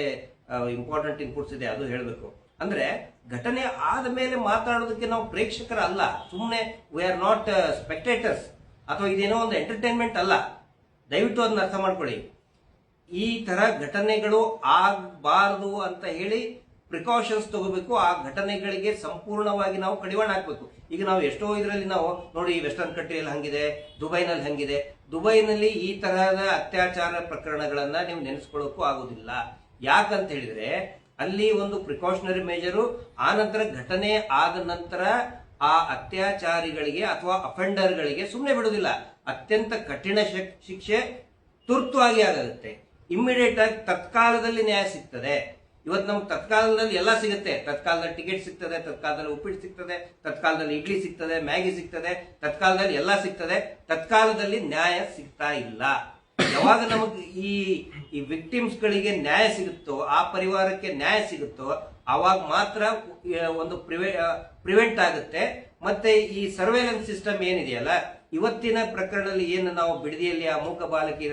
ಇಂಪಾರ್ಟೆಂಟ್ ಇನ್ಪುಟ್ಸ್ ಇದೆ, ಅದು ಹೇಳ್ಬೇಕು. ಅಂದ್ರೆ ಘಟನೆ ಆದ ಮೇಲೆ ಮಾತಾಡೋದಕ್ಕೆ ನಾವು ಪ್ರೇಕ್ಷಕರ ಅಲ್ಲ, ಸುಮ್ಮನೆ ವಿ ಆರ್ ನಾಟ್ ಸ್ಪೆಕ್ಟೇಟರ್ಸ್, ಅಥವಾ ಇದೇನೋ ಒಂದು ಎಂಟರ್ಟೈನ್ಮೆಂಟ್ ಅಲ್ಲ. ದಯವಿಟ್ಟು ಅದನ್ನ ಅರ್ಥ ಮಾಡ್ಕೊಳ್ಳಿ. ಈ ತರ ಘಟನೆಗಳು ಆಗಬಾರದು ಅಂತ ಹೇಳಿ ಪ್ರಿಕಾಷನ್ಸ್ ತಗೋಬೇಕು. ಆ ಘಟನೆಗಳಿಗೆ ಸಂಪೂರ್ಣವಾಗಿ ನಾವು ಕಡಿವಾಣ ಹಾಕ್ಬೇಕು. ಈಗ ನಾವು ಎಷ್ಟೋ ಇದರಲ್ಲಿ ನಾವು ನೋಡಿ, ವೆಸ್ಟರ್ನ್ ಕಂಟ್ರಿಯಲ್ಲಿ ಹಂಗಿದೆ, ದುಬೈನಲ್ಲಿ ಹಂಗಿದೆ. ದುಬೈನಲ್ಲಿ ಈ ತರಹದ ಅತ್ಯಾಚಾರ ಪ್ರಕರಣಗಳನ್ನ ನೀವು ನೆನೆಸ್ಕೊಳ್ಳೋಕ್ಕೂ ಆಗೋದಿಲ್ಲ. ಯಾಕಂತ ಹೇಳಿದ್ರೆ ಅಲ್ಲಿ ಒಂದು ಪ್ರಿಕಾಷನರಿ ಮೇಜರು, ಆ ನಂತರ ಘಟನೆ ಆದ ನಂತರ ಆ ಅತ್ಯಾಚಾರಿಗಳಿಗೆ ಅಥವಾ ಅಫೆಂಡರ್ಗಳಿಗೆ ಸುಮ್ಮನೆ ಬಿಡುವುದಿಲ್ಲ, ಅತ್ಯಂತ ಕಠಿಣ ಶಿಕ್ಷೆ ತುರ್ತುವಾಗಿ ಆಗುತ್ತೆ. ಇಮ್ಮಿಡಿಯೇಟ್ ಆಗಿ ತತ್ಕಾಲದಲ್ಲಿ ನ್ಯಾಯ ಸಿಗ್ತದೆ. ಇವತ್ತು ನಮ್ಗೆ ತತ್ಕಾಲದಲ್ಲಿ ಎಲ್ಲ ಸಿಗುತ್ತೆ. ತತ್ಕಾಲದಲ್ಲಿ ಟಿಕೆಟ್ ಸಿಗ್ತದೆ, ತತ್ಕಾಲದಲ್ಲಿ ಉಪ್ಪಿಟ್ಟು ಸಿಗ್ತದೆ, ತತ್ಕಾಲದಲ್ಲಿ ಇಡ್ಲಿ ಸಿಗ್ತದೆ, ಮ್ಯಾಗಿ ಸಿಗ್ತದೆ, ತತ್ಕಾಲದಲ್ಲಿ ಎಲ್ಲ ಸಿಗ್ತದೆ. ತತ್ಕಾಲದಲ್ಲಿ ನ್ಯಾಯ ಸಿಗ್ತಾ ಇಲ್ಲ. ಯಾವಾಗ ನಮಗೆ ಈ ವಿಕ್ಟಿಮ್ಸ್ ಗಳಿಗೆ ನ್ಯಾಯ ಸಿಗುತ್ತೋ, ಆ ಪರಿವಾರಕ್ಕೆ ನ್ಯಾಯ ಸಿಗುತ್ತೋ, ಅವಾಗ ಮಾತ್ರ ಒಂದು ಪ್ರಿವೆಂಟ್ ಆಗುತ್ತೆ. ಮತ್ತೆ ಈ ಸರ್ವೇಲೆನ್ಸ್ ಸಿಸ್ಟಮ್ ಏನಿದೆಯಲ್ಲ, ಇವತ್ತಿನ ಪ್ರಕರಣದಲ್ಲಿ ಏನು ನಾವು ಬಿಡದಿಯಲ್ಲಿ ಆ ಮೂಕ ಬಾಲಕಿ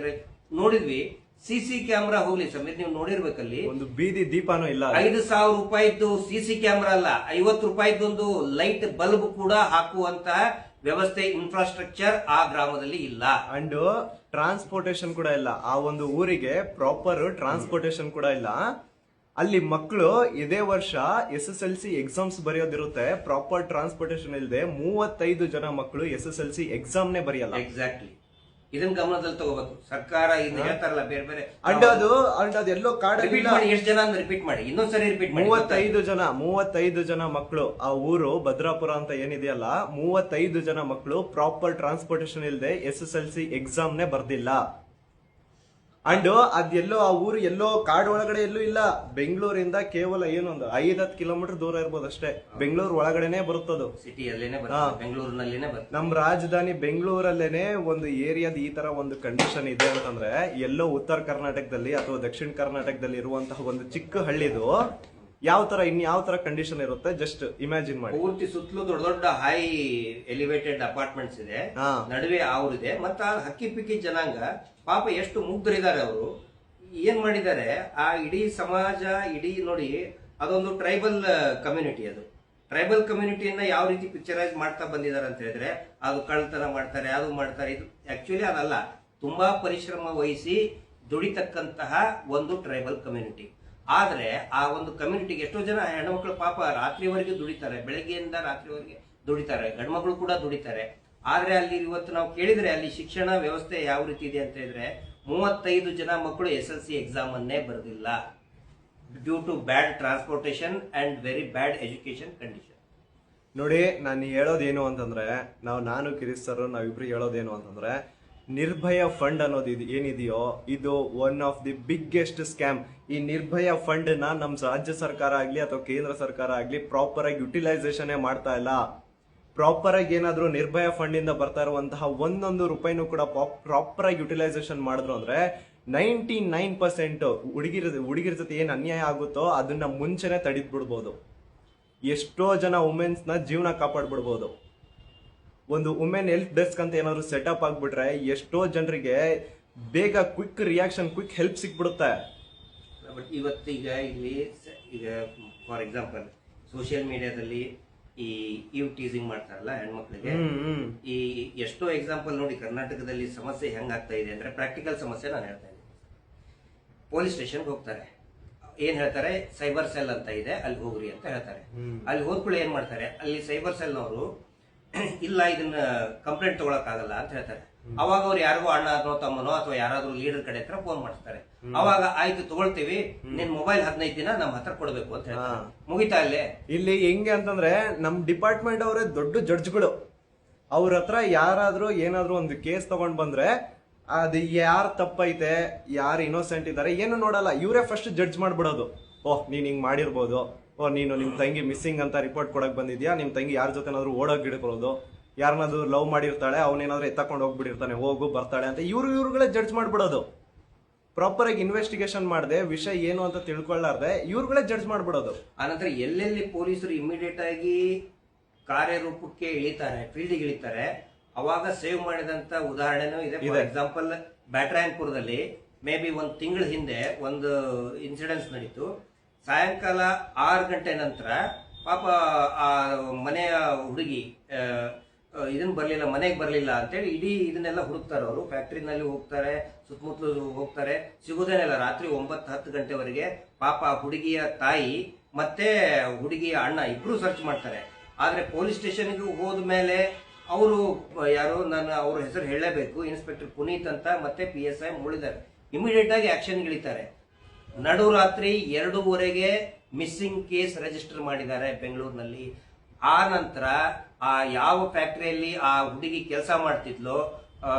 ನೋಡಿದ್ವಿ, ಸಿಸಿ ಕ್ಯಾಮ್ರಾ ಹೋಗ್ಲಿ ಸಮೀರ್, ನೀವು ನೋಡಿರ್ಬೇಕಲ್ಲಿ ಒಂದು ಬೀದಿ ದೀಪನೂ ಇಲ್ಲ. 5,000 ರೂಪಾಯಿದ್ದು ಸಿಸಿ ಕ್ಯಾಮ್ರಾ ಅಲ್ಲ, 50 ರೂಪಾಯಿದೊಂದು ಲೈಟ್ ಬಲ್ಬ್ ಕೂಡ ಹಾಕುವಂತಹ ವ್ಯವಸ್ಥೆ, ಇನ್ಫ್ರಾಸ್ಟ್ರಕ್ಚರ್ ಆ ಗ್ರಾಮದಲ್ಲಿ ಇಲ್ಲ. ಅಂಡ್ ಟ್ರಾನ್ಸ್ಪೋರ್ಟೇಶನ್ ಕೂಡ ಇಲ್ಲ. ಆ ಒಂದು ಊರಿಗೆ ಪ್ರಾಪರ್ ಟ್ರಾನ್ಸ್ಪೋರ್ಟೇಶನ್ ಕೂಡ ಇಲ್ಲ. ಅಲ್ಲಿ ಮಕ್ಕಳು ಇದೇ ವರ್ಷ SSLC ಎಕ್ಸಾಮ್ಸ್ ಬರೆಯೋದಿರುತ್ತೆ, ಪ್ರಾಪರ್ ಟ್ರಾನ್ಸ್ಪೋರ್ಟೇಶನ್ ಇಲ್ಲದೆ 35 ಜನ ಮಕ್ಕಳು SSLC ಎಕ್ಸಾಮ್ನೇ ಬರೆಯಲ್ಲ. ಎಕ್ಸಾಕ್ಟ್ಲಿ, ಇದನ್ನ ಗಮನದಲ್ಲಿ ತಗೋಬೇಕು ಸರ್ಕಾರ. ಇದನ್ನ ಹೇಳ್ತಾರಲ್ಲ ಬೇರೆ ಬೇರೆ, ಅಂಡ್ ಅದು ಎಲ್ಲೋ ಕಾರ್ಡ್ ಎಷ್ಟು ಜನ ಅಂತ ರಿಪೀಟ್ ಮಾಡಿ, ಇನ್ನೊಂದ್ಸರಿ ರಿಪೀಟ್ ಮಾಡಿ. 35 ಜನ ಮಕ್ಕಳು, ಆ ಊರು ಭದ್ರಾಪುರ ಅಂತ ಏನಿದೆಯಲ್ಲ, 35 ಜನ ಮಕ್ಕಳು ಪ್ರಾಪರ್ ಟ್ರಾನ್ಸ್ಪೋರ್ಟೇಶನ್ ಇಲ್ಲದೆ SSLC ಎಕ್ಸಾಮ್ನೇ ಬರ್ದಿಲ್ಲ. ಅಂಡ್ ಅದೆಲ್ಲೋ ಆ ಊರು ಎಲ್ಲೋ ಕಾಡ್ ಒಳಗಡೆ ಎಲ್ಲೂ ಇಲ್ಲ. ಬೆಂಗಳೂರಿಂದ ಕೇವಲ ಏನೊಂದು 5-10 ಕಿಲೋಮೀಟರ್ ದೂರ ಇರ್ಬೋದು ಅಷ್ಟೇ. ಬೆಂಗಳೂರು ಒಳಗಡೆನೆ ಬರುತ್ತದು, ಬೆಂಗಳೂರಿನಲ್ಲಿನೇ. ನಮ್ ರಾಜಧಾನಿ ಬೆಂಗಳೂರಲ್ಲೇನೆ ಒಂದು ಏರಿಯಾದ ಈ ತರ ಒಂದು ಕಂಡೀಷನ್ ಇದೆ ಅಂತಂದ್ರೆ, ಎಲ್ಲೋ ಉತ್ತರ ಕರ್ನಾಟಕದಲ್ಲಿ ಅಥವಾ ದಕ್ಷಿಣ ಕರ್ನಾಟಕದಲ್ಲಿ ಇರುವಂತಹ ಒಂದು ಚಿಕ್ಕ ಹಳ್ಳಿದು ಯಾವ ತರ ಕಂಡೀಷನ್ ಇರುತ್ತೆ ಜಸ್ಟ್ ಇಮ್ಯಾಜಿನ್ ಮಾಡಿ. ಪೂರ್ತಿ ಸುತ್ತಲೂ ದೊಡ್ಡ ದೊಡ್ಡ ಹೈ ಎಲಿವೇಟೆಡ್ ಅಪಾರ್ಟ್ಮೆಂಟ್ಸ್ ಇದೆ, ನಡುವೆ ಅವ್ರಿದೆ. ಮತ್ತ ಹಕ್ಕಿ ಪಿಕ್ಕಿ ಜನಾಂಗ ಪಾಪ ಎಷ್ಟು ಮುಗ್ಧರಿದ್ದಾರೆ. ಅವರು ಏನ್ ಮಾಡಿದ್ದಾರೆ, ಆ ಇಡೀ ಸಮಾಜ, ಇಡೀ ನೋಡಿ, ಅದೊಂದು ಟ್ರೈಬಲ್ ಕಮ್ಯುನಿಟಿ. ಅದು ಟ್ರೈಬಲ್ ಕಮ್ಯುನಿಟಿಯನ್ನ ಯಾವ ರೀತಿ ಪಿಕ್ಚರೈಸ್ ಮಾಡ್ತಾ ಬಂದಿದ್ದಾರೆ ಅಂತ ಹೇಳಿದ್ರೆ, ಅದು ಕಳ್ತನ ಮಾಡ್ತಾರೆ, ಅದು ಮಾಡ್ತಾರೆ. ಇದು ಆಕ್ಚುಲಿ ಅದಲ್ಲ, ತುಂಬಾ ಪರಿಶ್ರಮ ವಹಿಸಿ ದುಡಿತಕ್ಕಂತಹ ಒಂದು ಟ್ರೈಬಲ್ ಕಮ್ಯುನಿಟಿ. ಆದ್ರೆ ಆ ಒಂದು ಕಮ್ಯುನಿಟಿಗೆ ಎಷ್ಟೋ ಜನ ಹೆಣ್ಮಕ್ಳು ಪಾಪ ರಾತ್ರಿವರೆಗೆ ದುಡಿತಾರೆ, ಬೆಳಗ್ಗೆಯಿಂದ ರಾತ್ರಿವರೆಗೆ ದುಡಿತಾರೆ, ಗಂಡ್ಮಕ್ಳು ಕೂಡ ದುಡಿತಾರೆ. ಆದ್ರೆ ಅಲ್ಲಿ ಇವತ್ತು ನಾವು ಕೇಳಿದ್ರೆ ಅಲ್ಲಿ ಶಿಕ್ಷಣ ವ್ಯವಸ್ಥೆ ಯಾವ ರೀತಿ ಇದೆ ಅಂತ ಹೇಳಿದ್ರೆ, 35 ಜನ ಮಕ್ಕಳು SSLC ಎಕ್ಸಾಮ್ ಅನ್ನೇ ಬರೆದಿಲ್ಲ, due to bad transportation and very bad education condition. ನೋಡಿ, ನಾನು ಹೇಳೋದೇನು ಅಂತಂದ್ರೆ, ನಾನು ಕಿರೀಶ್ ಸರ್ ನಾವಿಬ್ರು ಹೇಳೋದೇನು ಅಂತಂದ್ರೆ, ನಿರ್ಭಯ ಫಂಡ್ ಅನ್ನೋದು ಏನಿದೆಯೋ ಇದು one of the biggest scam. ಈ ನಿರ್ಭಯ ಫಂಡ್ ನ ನಮ್ ರಾಜ್ಯ ಸರ್ಕಾರ ಆಗ್ಲಿ ಅಥವಾ ಕೇಂದ್ರ ಸರ್ಕಾರ ಆಗ್ಲಿ ಪ್ರಾಪರ್ ಆಗಿ ಯುಟಿಲೈಸೇಷನ್ ಮಾಡ್ತಾ ಇಲ್ಲ. ಪ್ರಾಪರ್ ಆಗಿ ಏನಾದ್ರು ನಿರ್ಭಯ ಫಂಡ್ ಇಂದ ಬರ್ತಾ ಇರುವಂತಹ ಒಂದೊಂದು ರೂಪಾಯಿನೂ ಕೂಡ ಪ್ರಾಪರ್ ಆಗಿ ಯುಟಿಲೈಸೇಷನ್ ಮಾಡಿದ್ರು ಅಂದ್ರೆ 99% ಹುಡುಗಿರ ಜೊತೆ ಏನ್ ಅನ್ಯಾಯ ಆಗುತ್ತೋ ಅದನ್ನ ಮುಂಚೆನೆ ತಡೆದ್ ಬಿಡ್ಬೋದು. ಎಷ್ಟೋ ಜನ ವುಮೆನ್ಸ್ ನ ಜೀವನ ಕಾಪಾಡ್ಬಿಡ್ಬೋದು. ಒಂದು ವುಮೆನ್ ಹೆಲ್ಪ್ ಡೆಸ್ಕ್ ಅಂತ ಏನಾದ್ರು ಸೆಟಪ್ ಆಗ್ಬಿಟ್ರೆ ಎಷ್ಟೋ ಜನರಿಗೆ ಬೇಗ ಕ್ವಿಕ್ ರಿಯಾಕ್ಷನ್, ಕ್ವಿಕ್ ಹೆಲ್ಪ್ ಸಿಕ್ಬಿಡುತ್ತೆ. ಬಟ್ ಇವತ್ತೀಗ ಇಲ್ಲಿ ಈಗ ಫಾರ್ ಎಕ್ಸಾಂಪಲ್ ಸೋಷಿಯಲ್ ಮೀಡಿಯಾದಲ್ಲಿ ಈ ಟೀಸಿಂಗ್ ಮಾಡ್ತಾರಲ್ಲ ಹೆಣ್ಮಕ್ಳಿಗೆ, ಈ ಎಷ್ಟೋ ಎಕ್ಸಾಂಪಲ್ ನೋಡಿ ಕರ್ನಾಟಕದಲ್ಲಿ ಸಮಸ್ಯೆ ಹೆಂಗಾಗ್ತಾ ಇದೆ ಅಂದ್ರೆ ಪ್ರಾಕ್ಟಿಕಲ್ ಸಮಸ್ಯೆ ನಾನು ಹೇಳ್ತಾ ಇದ್ದೀನಿ. ಪೊಲೀಸ್ ಸ್ಟೇಷನ್ಗೆ ಹೋಗ್ತಾರೆ, ಏನ್ ಹೇಳ್ತಾರೆ, ಸೈಬರ್ ಸೆಲ್ ಅಂತ ಇದೆ ಅಲ್ಲಿ ಹೋಗ್ರಿ ಅಂತ ಹೇಳ್ತಾರೆ. ಅಲ್ಲಿ ಹೋದ್ಕೊಳ್ಳಿ ಏನ್ ಮಾಡ್ತಾರೆ, ಅಲ್ಲಿ ಸೈಬರ್ ಸೆಲ್ ನವರು ಇಲ್ಲ ಇದನ್ನ ಕಂಪ್ಲೇಂಟ್ ತಗೊಳಕ್ ಆಗಲ್ಲ ಅಂತ ಹೇಳ್ತಾರೆ. ಅವಾಗ ಅವ್ರು ಯಾರಿಗೋ ಅಣ್ಣ ಅಥವಾ ತಮ್ಮನೋ ಅಥವಾ ಯಾರಾದ್ರೂ ಲೀಡರ್ ಕಡೆ ಹತ್ರ ಫೋನ್ ಮಾಡ್ತಾರೆ. ಅವಾಗ ಆಯ್ತು ತಗೊಳ್ತೀವಿ, ನಿನ್ ಮೊಬೈಲ್ 15 ದಿನ ನಮ್ಮ ಹತ್ರ ಕೊಡ್ಬೇಕು ಅಂತ ಹೇಳ್ತಾರೆ. ಮುಗಿತಾ ಅಲ್ಲೇ. ಇಲ್ಲಿ ಹೆಂಗೆ ಅಂತಂದ್ರೆ ನಮ್ ಡಿಪಾರ್ಟ್ಮೆಂಟ್ ಅವರೇ ದೊಡ್ಡ ಜಡ್ಜ್ಗಳು. ಅವ್ರ ಹತ್ರ ಯಾರಾದ್ರೂ ಏನಾದ್ರು ಒಂದು ಕೇಸ್ ತಗೊಂಡ್ ಬಂದ್ರೆ ಅದು ಯಾರ್ ತಪ್ಪೈತೆ, ಯಾರು ಇನ್ನೋಸೆಂಟ್ ಇದಾರೆ ಏನು ನೋಡಲ್ಲ, ಇವರೇ ಫಸ್ಟ್ ಜಡ್ಜ್ ಮಾಡ್ಬಿಡೋದು. ಓಹ್ ನೀನ್ ಹಿಂಗ್ ಮಾಡಿರ್ಬೋದು, ಓಹ್ ನೀನು ನಿಮ್ ತಂಗಿ ಮಿಸ್ಸಿಂಗ್ ಅಂತ ರಿಪೋರ್ಟ್ ಕೊಡಕ್ ಬಂದಿದ್ಯಾ, ನಿಮ್ ತಂಗಿ ಯಾರ ಜೊತೆನಾದ್ರು ಓಡೋಗ್ ಗಿಡಕೊಳ್ಳೋದು, ಯಾರನ್ನಾದ್ರು ಲವ್ ಮಾಡಿರ್ತಾಳೆ ಅವನೇನಾದ್ರೂ ಎತ್ತಕೊಂಡು ಹೋಗ್ಬಿಟ್ಟಿರ್ತಾನೆ, ಹೋಗು ಬರ್ತಾಳೆ ಅಂತ ಇವ್ರುಗಳೇ ಜಡ್ಜ್ ಮಾಡ್ಬಿಡೋದು. ಪ್ರಾಪರ್ ಆಗಿ ಇನ್ವೆಸ್ಟಿಗೇಷನ್ ಮಾಡದೆ ವಿಷಯ ಏನು ಅಂತ ತಿಳ್ಕೊಳ್ಳಾರ್ದೆ ಇವ್ರುಗಳೇ ಜಡ್ಜ್ ಮಾಡ್ಬಿಡೋದು. ಆನಂತರ ಎಲ್ಲೆಲ್ಲಿ ಪೊಲೀಸರು ಇಮಿಡಿಯೇಟ್ ಆಗಿ ಕಾರ್ಯರೂಪಕ್ಕೆ ಇಳಿತಾರೆ, ಫೀಲ್ಡ್ಗೆ ಇಳಿತಾರೆ, ಅವಾಗ ಸೇವ್ ಮಾಡಿದಂತ ಉದಾಹರಣೆನೂ ಇದೆ. ಫಾರ್ ಎಕ್ಸಾಂಪಲ್ ಬ್ಯಾಟ್ರಾಯನ್ಪುರದಲ್ಲಿ ಮೇ ಬಿ 1 ತಿಂಗಳ ಹಿಂದೆ ಒಂದು ಇನ್ಸಿಡೆನ್ಸ್ ನಡೀತು. ಸಾಯಂಕಾಲ 6 ಗಂಟೆ ನಂತರ ಪಾಪ ಆ ಮನೆಯ ಹುಡುಗಿ ಇದನ್ ಬರ್ಲಿಲ್ಲ, ಮನೆಗೆ ಬರ್ಲಿಲ್ಲ ಅಂತೇಳಿ ಇಡೀ ಇದನ್ನೆಲ್ಲ ಹುಡುಕ್ತಾರೆ. ಅವರು ಫ್ಯಾಕ್ಟ್ರಿನಲ್ಲಿ ಹೋಗ್ತಾರೆ, ಸುತ್ತಮುತ್ತಲು ಹೋಗ್ತಾರೆ, ಸಿಗುದೇನಿಲ್ಲ. ರಾತ್ರಿ 9-10 ಗಂಟೆವರೆಗೆ ಪಾಪ ಹುಡುಗಿಯ ತಾಯಿ ಮತ್ತೆ ಹುಡುಗಿಯ ಅಣ್ಣ ಇಬ್ರು ಸರ್ಚ್ ಮಾಡ್ತಾರೆ. ಆದ್ರೆ ಪೊಲೀಸ್ ಸ್ಟೇಷನ್ಗೆ ಹೋದ ಮೇಲೆ ಅವರು ಯಾರು, ನಾನು ಅವ್ರ ಹೆಸರು ಹೇಳಲೇಬೇಕು, ಇನ್ಸ್ಪೆಕ್ಟರ್ ಪುನೀತ್ ಅಂತ ಮತ್ತೆ PSI ಮುಳಿದಾರೆ, ಇಮಿಡಿಯೇಟ್ ಆಗಿ ಆಕ್ಷನ್ ಇಳಿತಾರೆ. ನಡುರಾತ್ರಿ 2:30ಗೆ ಮಿಸ್ಸಿಂಗ್ ಕೇಸ್ ರಿಜಿಸ್ಟರ್ ಮಾಡಿದ್ದಾರೆ ಬೆಂಗಳೂರಿನಲ್ಲಿ. ಆ ನಂತರ ಆ ಯಾವ ಫ್ಯಾಕ್ಟರಿಯಲ್ಲಿ ಆ ಹುಡುಗಿ ಕೆಲಸ ಮಾಡ್ತಿದ್ಲೋ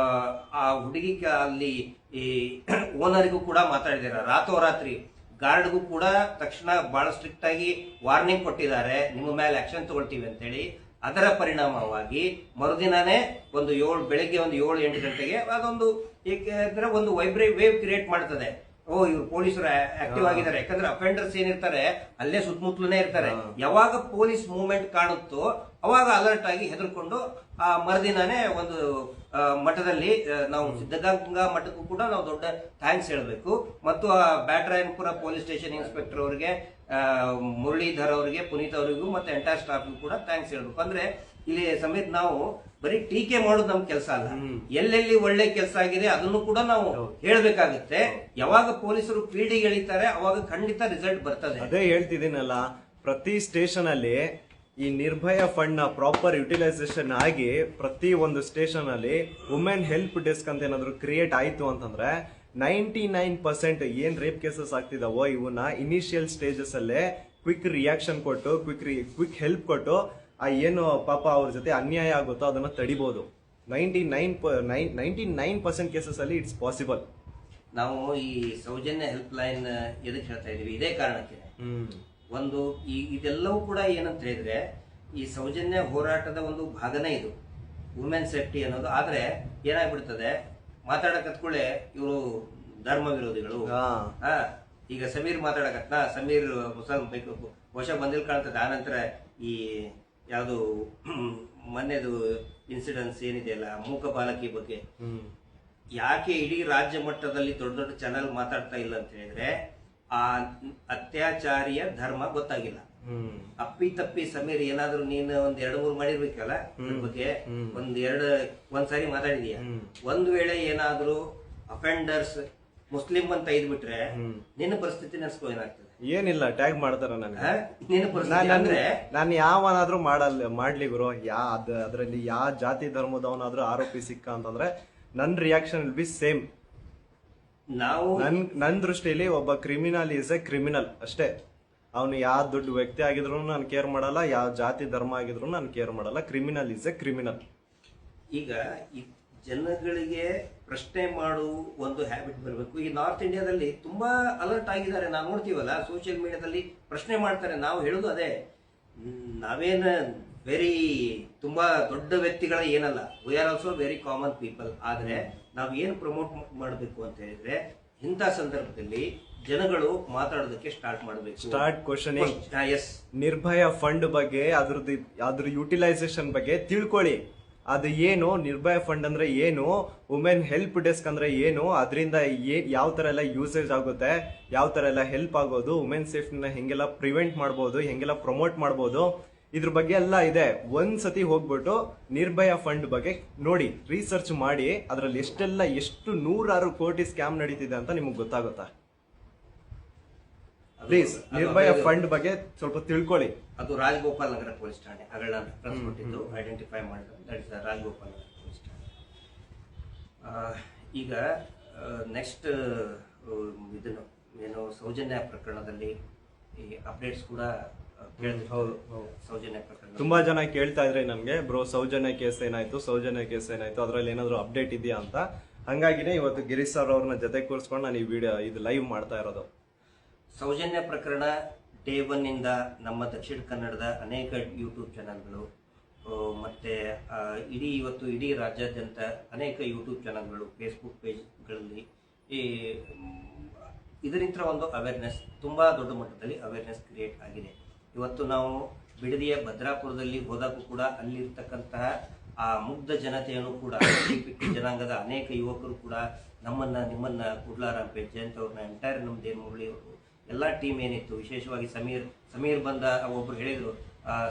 ಆ ಹುಡುಗಿ ಅಲ್ಲಿ ಈ ಓನರ್ಗೂ ಕೂಡ ಮಾತಾಡಿದಾರೆ. ರಾತ್ರೋರಾತ್ರಿ ಗಾರ್ಡ್ಗೂ ಕೂಡ ತಕ್ಷಣ ಬಹಳ ಸ್ಟ್ರಿಕ್ಟ್ ಆಗಿ ವಾರ್ನಿಂಗ್ ಕೊಟ್ಟಿದ್ದಾರೆ, ನಿಮ್ಮ ಮೇಲೆ ಆಕ್ಷನ್ ತಗೊಳ್ತೀವಿ ಅಂತೇಳಿ. ಅದರ ಪರಿಣಾಮವಾಗಿ ಮರುದಿನನೇ ಬೆಳಿಗ್ಗೆ 7-8 ಗಂಟೆಗೆ ಅದೊಂದು ಏಕೆಂದ್ರೆ ಒಂದು ವೇವ್ ಕ್ರಿಯೇಟ್ ಮಾಡ್ತದೆ. ಇವ್ರು ಪೊಲೀಸರು ಆಕ್ಟಿವ್ ಆಗಿದ್ದಾರೆ, ಯಾಕಂದ್ರೆ ಅಫೆಂಡರ್ಸ್ ಏನಿರ್ತಾರೆ ಅಲ್ಲೇ ಸುತ್ತಮುತ್ತಲೇ ಇರ್ತಾರೆ. ಯಾವಾಗ ಪೊಲೀಸ್ ಮೂವ್ಮೆಂಟ್ ಕಾಣುತ್ತೋ ಅವಾಗ ಅಲರ್ಟ್ ಆಗಿ ಹೆದರ್ಕೊಂಡು ಆ ಮರುದಿನಾನೇ ಒಂದು ಮಠದಲ್ಲಿ ನಾವು ಸಿದ್ಧಗಂಗಾ ಮಠಕ್ಕೂ ಕೂಡ ನಾವು ದೊಡ್ಡ ಥ್ಯಾಂಕ್ಸ್ ಹೇಳಬೇಕು. ಮತ್ತು ಆ ಬ್ಯಾಟರಾಯನಪುರ ಪೊಲೀಸ್ ಸ್ಟೇಷನ್ ಇನ್ಸ್ಪೆಕ್ಟರ್ ಅವರಿಗೆ, ಮುರಳೀಧರ್ ಅವರಿಗೆ, ಪುನೀತ್ ಅವರಿಗೂ ಮತ್ತೆ ಎಂಟೈರ್ ಸ್ಟಾಫ್ಗೂ ಕೂಡ ಥ್ಯಾಂಕ್ಸ್ ಹೇಳಬೇಕು. ಅಂದ್ರೆ ಇಲ್ಲಿ ಸಮೇತ ನಾವು ಬರೀ ಟೀಕೆ ಮಾಡೋದು ನಮ್ ಕೆಲಸ ಅಲ್ಲ, ಎಲ್ಲೆಲ್ಲಿ ಒಳ್ಳೆ ಕೆಲಸ ಆಗಿದೆ ಅದನ್ನು ಕೂಡ ನಾವು ಹೇಳ್ಬೇಕಾಗುತ್ತೆ. ಯಾವಾಗ ಪೊಲೀಸರು ಫೀಲ್ಡಿಗೆ ಎಳಿತಾರೆ ಅವಾಗ ಖಂಡಿತ ರಿಸಲ್ಟ್ ಬರ್ತದೆ. ಅದೇ ಹೇಳ್ತಿದ್ದೀನಲ್ಲ, ಪ್ರತಿ ಸ್ಟೇಷನ್ ಅಲ್ಲಿ ಈ ನಿರ್ಭಯ ಫಂಡ್ ನ ಪ್ರಾಪರ್ ಯುಟಿಲೈಸೇಷನ್ ಆಗಿ ಪ್ರತಿ ಒಂದು ಸ್ಟೇಷನ್ ಅಲ್ಲಿ ವುಮೆನ್ ಹೆಲ್ಪ್ ಡೆಸ್ಕ್ ಅಂತ ಏನಾದ್ರು ಕ್ರಿಯೇಟ್ ಆಯ್ತು ಅಂತಂದ್ರೆ 99% ಏನ್ ರೇಪ್ ಕೇಸಸ್ ಆಗ್ತಿದಾವೋ ಇವನ್ನ ಇನಿಷಿಯಲ್ ಸ್ಟೇಜಸ್ ಅಲ್ಲೇ ಕ್ವಿಕ್ ರಿಯಾಕ್ಷನ್ ಕೊಟ್ಟು ಕ್ವಿಕ್ ಹೆಲ್ಪ್ ಕೊಟ್ಟು ಆ ಏನು ಪಾಪ ಅವ್ರ ಜೊತೆ ಅನ್ಯಾಯ ಆಗುತ್ತೋ ಅದನ್ನ ತಡಿಬಹುದು. 99% ಕೇಸಸ್ ಅಲ್ಲಿ ಇಟ್ಸ್ ಪಾಸಿಬಲ್. ನಾವು ಈ ಸೌಜನ್ಯ ಹೆಲ್ಪ್ ಲೈನ್ ಎದಕ್ಕೆ ಹೇಳ್ತಾ ಇದೀವಿ, ಇದೇ ಕಾರಣಕ್ಕೆ. ಒಂದು ಇದೆಲ್ಲವೂ ಕೂಡ ಏನಂತ ಹೇಳಿದ್ರೆ ಈ ಸೌಜನ್ಯ ಹೋರಾಟದ ಒಂದು ಭಾಗನೇ ಇದು, ವುಮೆನ್ ಸೇಫ್ಟಿ ಅನ್ನೋದು. ಆದ್ರೆ ಏನಾಗ್ಬಿಡ್ತದೆ, ಮಾತಾಡಕತ್ಕೊಳ್ಳೆ ಇವರು ಧರ್ಮ ವಿರೋಧಿಗಳು. ಈಗ ಸಮೀರ್ ಮಾತಾಡಕತ್ನ, ಸಮೀರ್ ಮುಸಲ್ಮಾನ್ ಬೇಕು ಬಹುಶಃ ಬಂದಿಲ್ ಕಾಣ್ತದೆ. ಆನಂತರ ಈ ಯಾವುದು ಮೊನ್ನೆದು ಇನ್ಸಿಡೆನ್ಸ್ ಏನಿದೆಯಲ್ಲ ಮೂಕ ಬಾಲಕಿ ಬಗ್ಗೆ, ಯಾಕೆ ಇಡೀ ರಾಜ್ಯ ಮಟ್ಟದಲ್ಲಿ ದೊಡ್ಡ ದೊಡ್ಡ ಚಾನೆಲ್ ಮಾತಾಡ್ತಾ ಇಲ್ಲ ಅಂತ ಹೇಳಿದ್ರೆ ಆ ಅತ್ಯಾಚಾರಿಯ ಧರ್ಮ ಗೊತ್ತಾಗಿಲ್ಲ. ಅಪ್ಪಿ ತಪ್ಪಿ ಸಮೀರ್ ಏನಾದ್ರು ನೀನು 2-3 ಮಾಡಿರ್ಬೇಕಲ್ಲ ಅದ್ರ ಬಗ್ಗೆ, ಒಂದ್ಸಾರಿ ಮಾತಾಡಿದೀಯ. ಒಂದ್ ವೇಳೆ ಏನಾದ್ರು ಅಫೆಂಡರ್ಸ್ ಮುಸ್ಲಿಂ ಅಂತ ಇದ್ಬಿಟ್ರೆ ನಿನ್ನ ಪರಿಸ್ಥಿತಿ ನಡ್ಸ್ಕೋ ಏನಾಗ್ತದೆ? ಏನಿಲ್ಲ, ಟ್ಯಾಗ್ ಮಾಡ್ತಾರ ನಿನ್ನ ಪರಿಸ್ಥಿತಿ ಅಂದ್ರೆ ನಾನು ಯಾವನಾದ್ರೂ ಮಾಡ್ಲಿ ಗುರು, ಅದ್ರಲ್ಲಿ ಯಾವ ಜಾತಿ ಧರ್ಮದವನಾದ್ರೂ ಆರೋಪಿ ಸಿಕ್ಕ ಅಂತಂದ್ರೆ ನನ್ ರಿಯಾಕ್ಷನ್ ವಿಲ್ ಬಿ ಸೇಮ್. ನಾವು ನನ್ ದೃಷ್ಟಿಯಲ್ಲಿ ಒಬ್ಬ ಕ್ರಿಮಿನಲ್ ಈಸ್ ಎ ಕ್ರಿಮಿನಲ್ ಅಷ್ಟೇ. ಅವನು ಯಾವ ದೊಡ್ಡ ವ್ಯಕ್ತಿ ಆಗಿದ್ರು ನಾನು ಕೇರ್ ಮಾಡಲ್ಲ, ಯಾವ ಜಾತಿ ಧರ್ಮ ಆಗಿದ್ರು ನಾನು ಕೇರ್ ಮಾಡಲ್ಲ. Criminal is A criminal. ಈಗ ಜನಗಳಿಗೆ ಪ್ರಶ್ನೆ ಮಾಡುವ ಒಂದು ಹ್ಯಾಬಿಟ್ ಬರಬೇಕು. ಈ ನಾರ್ತ್ ಇಂಡಿಯಾದಲ್ಲಿ ತುಂಬಾ ಅಲರ್ಟ್ ಆಗಿದ್ದಾರೆ, ನಾವು ನೋಡ್ತೀವಲ್ಲ ಸೋಷಿಯಲ್ ಮೀಡಿಯಾದಲ್ಲಿ ಪ್ರಶ್ನೆ ಮಾಡ್ತಾರೆ. ನಾವು ಹೇಳೋದು ಅದೇ, ನಾವೇನ ವೆರಿ ತುಂಬಾ ದೊಡ್ಡ ವ್ಯಕ್ತಿಗಳ ಏನಲ್ಲ, we are also very common people. ಆದ್ರೆ ನಾವು ಏನು ಪ್ರಮೋಟ್ ಮಾಡಬೇಕು ಅಂತ ಹೇಳಿದ್ರೆ ಇಂಥ ಸಂದರ್ಭದಲ್ಲಿ ಜನಗಳು ಮಾತಾಡೋದಕ್ಕೆ ಸ್ಟಾರ್ಟ್ ಮಾಡಬೇಕು. Start questioning. ಎಸ್, ನಿರ್ಭಯ ಫಂಡ್ ಬಗ್ಗೆ ಅದ್ರ ಯುಟಿಲೈಸೇಷನ್ ಬಗ್ಗೆ ತಿಳ್ಕೊಳ್ಳಿ. ಅದು ಏನು, ನಿರ್ಭಯ ಫಂಡ್ ಅಂದ್ರೆ ಏನು, ವುಮೆನ್ ಹೆಲ್ಪ್ ಡೆಸ್ಕ್ ಅಂದ್ರೆ ಏನು, ಅದರಿಂದ ಯಾವ ತರ ಎಲ್ಲ ಯೂಸೇಜ್ ಆಗುತ್ತೆ, ಯಾವ ತರ ಎಲ್ಲ ಹೆಲ್ಪ್ ಆಗೋದು, ವುಮೆನ್ ಸೇಫ್ಟಿನ ಹೆಂಗೆಲ್ಲ ಪ್ರಿವೆಂಟ್ ಮಾಡ್ಬೋದು, ಹೆಂಗೆಲ್ಲ ಪ್ರಮೋಟ್ ಮಾಡ್ಬೋದು, ಇದ್ರ ಬಗ್ಗೆ ಎಲ್ಲ ಇದೆ. ಒಂದ್ಸತಿ ಹೋಗ್ಬಿಟ್ಟು ನಿರ್ಭಯ ಫಂಡ್ ಬಗ್ಗೆ ನೋಡಿ, ರಿಸರ್ಚ್ ಮಾಡಿ, ಅದ್ರಲ್ಲಿ ಎಷ್ಟು 106 ಕೋಟಿ ಸ್ಕ್ಯಾಮ್ ನಡೀತಿದೆ ಅಂತ ನಿಮ್ಗೆ ಗೊತ್ತಾಗುತ್ತಾ. ಪ್ಲೀಸ್ ನಿರ್ಭಯ ಫಂಡ್ ಬಗ್ಗೆ ಸ್ವಲ್ಪ ತಿಳ್ಕೊಳ್ಳಿ. ಅದು ರಾಜಗೋಪಾಲ್ ನಗರ ಪೊಲೀಸ್ ಠಾಣೆ ಅಗಳನ್ನ ರೆಫರೆನ್ಸ್ ಕೊಟ್ಟಿದ್ದು, ಐಡೆಂಟಿಫೈ ಮಾಡಿದ್ರು. That is Rajagopal Nagar police ಠಾಣೆ. ಈಗ ನೆಕ್ಸ್ಟ್ ಇದನ್ನು ಏನು ಸೌಜನ್ಯ ಪ್ರಕರಣದಲ್ಲಿ ಈ ಅಪ್ಡೇಟ್ಸ್ ಕೂಡ ಹೌದು, ಸೌಜನ್ಯ ಪ್ರಕರಣ ತುಂಬಾ ಜನ ಕೇಳ್ತಾ ಇದ್ರೆ ನಮ್ಗೆ, ಬ್ರೋ ಸೌಜನ್ಯ ಕೇಸ್ ಏನಾಯ್ತು, ಸೌಜನ್ಯ ಕೇಸ್ ಏನಾಯ್ತು, ಅದ್ರಲ್ಲಿ ಏನಾದ್ರು ಅಪ್ಡೇಟ್ ಇದೆಯಾ ಅಂತ. ಹಂಗಾಗಿನೇ ಇವತ್ತು ಗಿರೀಶ್ ಸರ್ ಅವ್ರನ್ನ ಜೊತೆ ಕೂರಿಸ್ಕೊಂಡು ನಾನು ಈ ವಿಡಿಯೋ ಇದು ಲೈವ್ ಮಾಡ್ತಾ ಇರೋದು. ಸೌಜನ್ಯ ಪ್ರಕರಣ ಡೇ 1 ಇಂದ ನಮ್ಮ ದಕ್ಷಿಣ ಕನ್ನಡದ ಅನೇಕ ಯೂಟ್ಯೂಬ್ ಚಾನಲ್ಗಳು ಮತ್ತೆ ಇಡೀ ರಾಜ್ಯಾದ್ಯಂತ ಅನೇಕ ಯೂಟ್ಯೂಬ್ ಚಾನಲ್ಗಳು, ಫೇಸ್ಬುಕ್ ಪೇಜ್ಗಳಲ್ಲಿ ಇದರಿಂದ ಒಂದು ಅವೇರ್ನೆಸ್, ತುಂಬಾ ದೊಡ್ಡ ಮಟ್ಟದಲ್ಲಿ ಅವೇರ್ನೆಸ್ ಕ್ರಿಯೇಟ್ ಆಗಿದೆ. ಇವತ್ತು ನಾವು ಬಿಡದಿಯ ಭದ್ರಾಪುರದಲ್ಲಿ ಹೋದಾಗೂ ಕೂಡ ಅಲ್ಲಿರ್ತಕ್ಕಂತಹ ಆ ಮುಗ್ಧ ಜನತೆಯನ್ನು ಕೂಡ ಜನಾಂಗದ ಅನೇಕ ಯುವಕರು ಕೂಡ ನಿಮ್ಮನ್ನ ಕುಡ್ಲಾರಾಂಪೆ ಜಯಂತ್ ಅವ್ರನ್ನ ಎಂಟೈರ್ ನಮ್ದು ಮುರಳಿ ಅವರು ಎಲ್ಲ ಟೀಮ್ ಏನಿತ್ತು, ವಿಶೇಷವಾಗಿ ಸಮೀರ್ ಬಂದ, ಒಬ್ರು ಹೇಳಿದ್ರು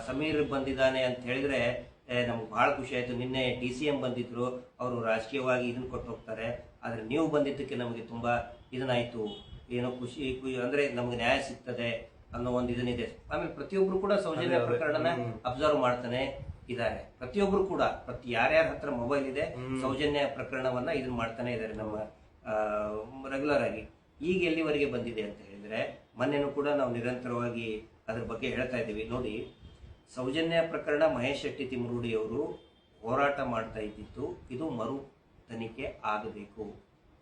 ಸಮೀರ್ ಬಂದಿದ್ದಾನೆ ಅಂತ ಹೇಳಿದ್ರೆ ನಮ್ಗೆ ಬಹಳ ಖುಷಿ ಆಯ್ತು. ನಿನ್ನೆ DCM ಬಂದಿದ್ರು, ಅವರು ರಾಜಕೀಯವಾಗಿ ಇದನ್ನ ಕೊಟ್ಟು ಹೋಗ್ತಾರೆ, ಆದ್ರೆ ನೀವು ಬಂದಿದ್ದಕ್ಕೆ ನಮಗೆ ತುಂಬಾ ಇದನ್ನಾಯ್ತು, ಏನೋ ಖುಷಿ ಅಂದ್ರೆ ನಮ್ಗೆ ನ್ಯಾಯ ಸಿಗ್ತದೆ ಅನ್ನೋ ಒಂದು ಇದನ್ನಿದೆ. ಆಮೇಲೆ ಪ್ರತಿಯೊಬ್ರು ಕೂಡ ಸೌಜನ್ಯ ಪ್ರಕರಣನ ಅಬ್ಸರ್ವ್ ಮಾಡ್ತಾನೆ ಇದ್ದಾರೆ. ಪ್ರತಿಯೊಬ್ರು ಕೂಡ ಯಾರ್ಯಾರ ಹತ್ರ ಮೊಬೈಲ್ ಇದೆ ಸೌಜನ್ಯ ಪ್ರಕರಣವನ್ನ ಇದನ್ನ ಮಾಡ್ತಾನೆ ಇದ್ದಾರೆ ನಮ್ಮ ರೆಗ್ಯುಲರ್ ಆಗಿ. ಈಗ ಎಲ್ಲಿವರೆಗೆ ಬಂದಿದೆ ಅಂತ ಹೇಳಿದ್ರೆ, ಮೊನ್ನೆನೂ ಕೂಡ ನಾವು ನಿರಂತರವಾಗಿ ಅದ್ರ ಬಗ್ಗೆ ಹೇಳ್ತಾ ಇದ್ದೀವಿ. ನೋಡಿ, ಸೌಜನ್ಯ ಪ್ರಕರಣ ಮಹೇಶ್ ಶೆಟ್ಟಿ ತಿಮರೂಡಿ ಅವರು ಹೋರಾಟ ಮಾಡ್ತಾ ಇದ್ದಿತ್ತು, ಇದು ಮರು ತನಿಖೆ ಆಗಬೇಕು.